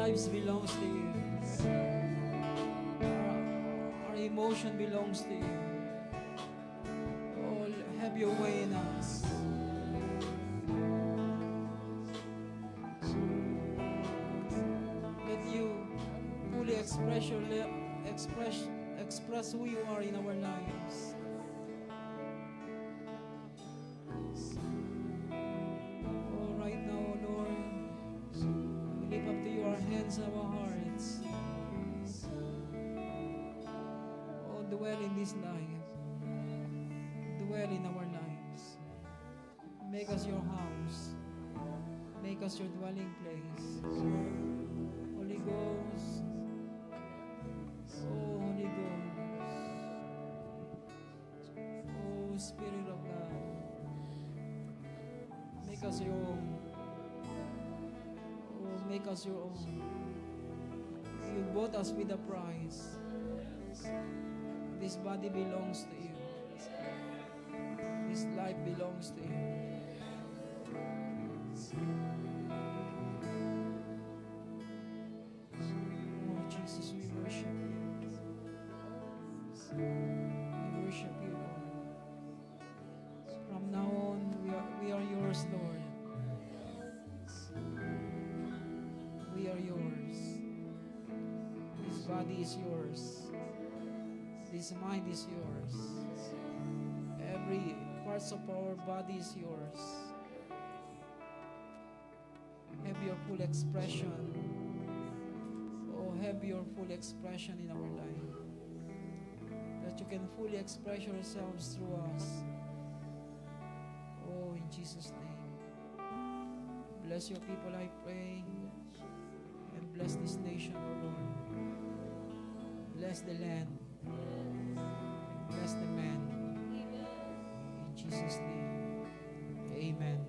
lives belongs to you. Our emotion belongs to you. Oh, have your way in us. Let you fully express who you are in our lives. Oh, right now, Lord, we lift up to you our hands and our hearts. Oh, dwell in this life. Dwell in our lives. Make us your house. Make us your dwelling place. Holy Ghost. Oh, Holy Ghost. Oh, Spirit of God. Make us your own. Oh, make us your own. You bought us with a price. This body belongs to you. This life belongs to you. Oh, Jesus, we worship you. We worship you, Lord. From now on, we are yours, Lord. We are yours. This body is yours. This mind is yours. Every parts of our body is yours. Have your full expression. Oh, have your full expression in our life. That you can fully express yourselves through us. Oh, in Jesus' name. Bless your people, I pray. And bless this nation, oh Lord. Bless the land. Bless the man. In Jesus' name. Amen.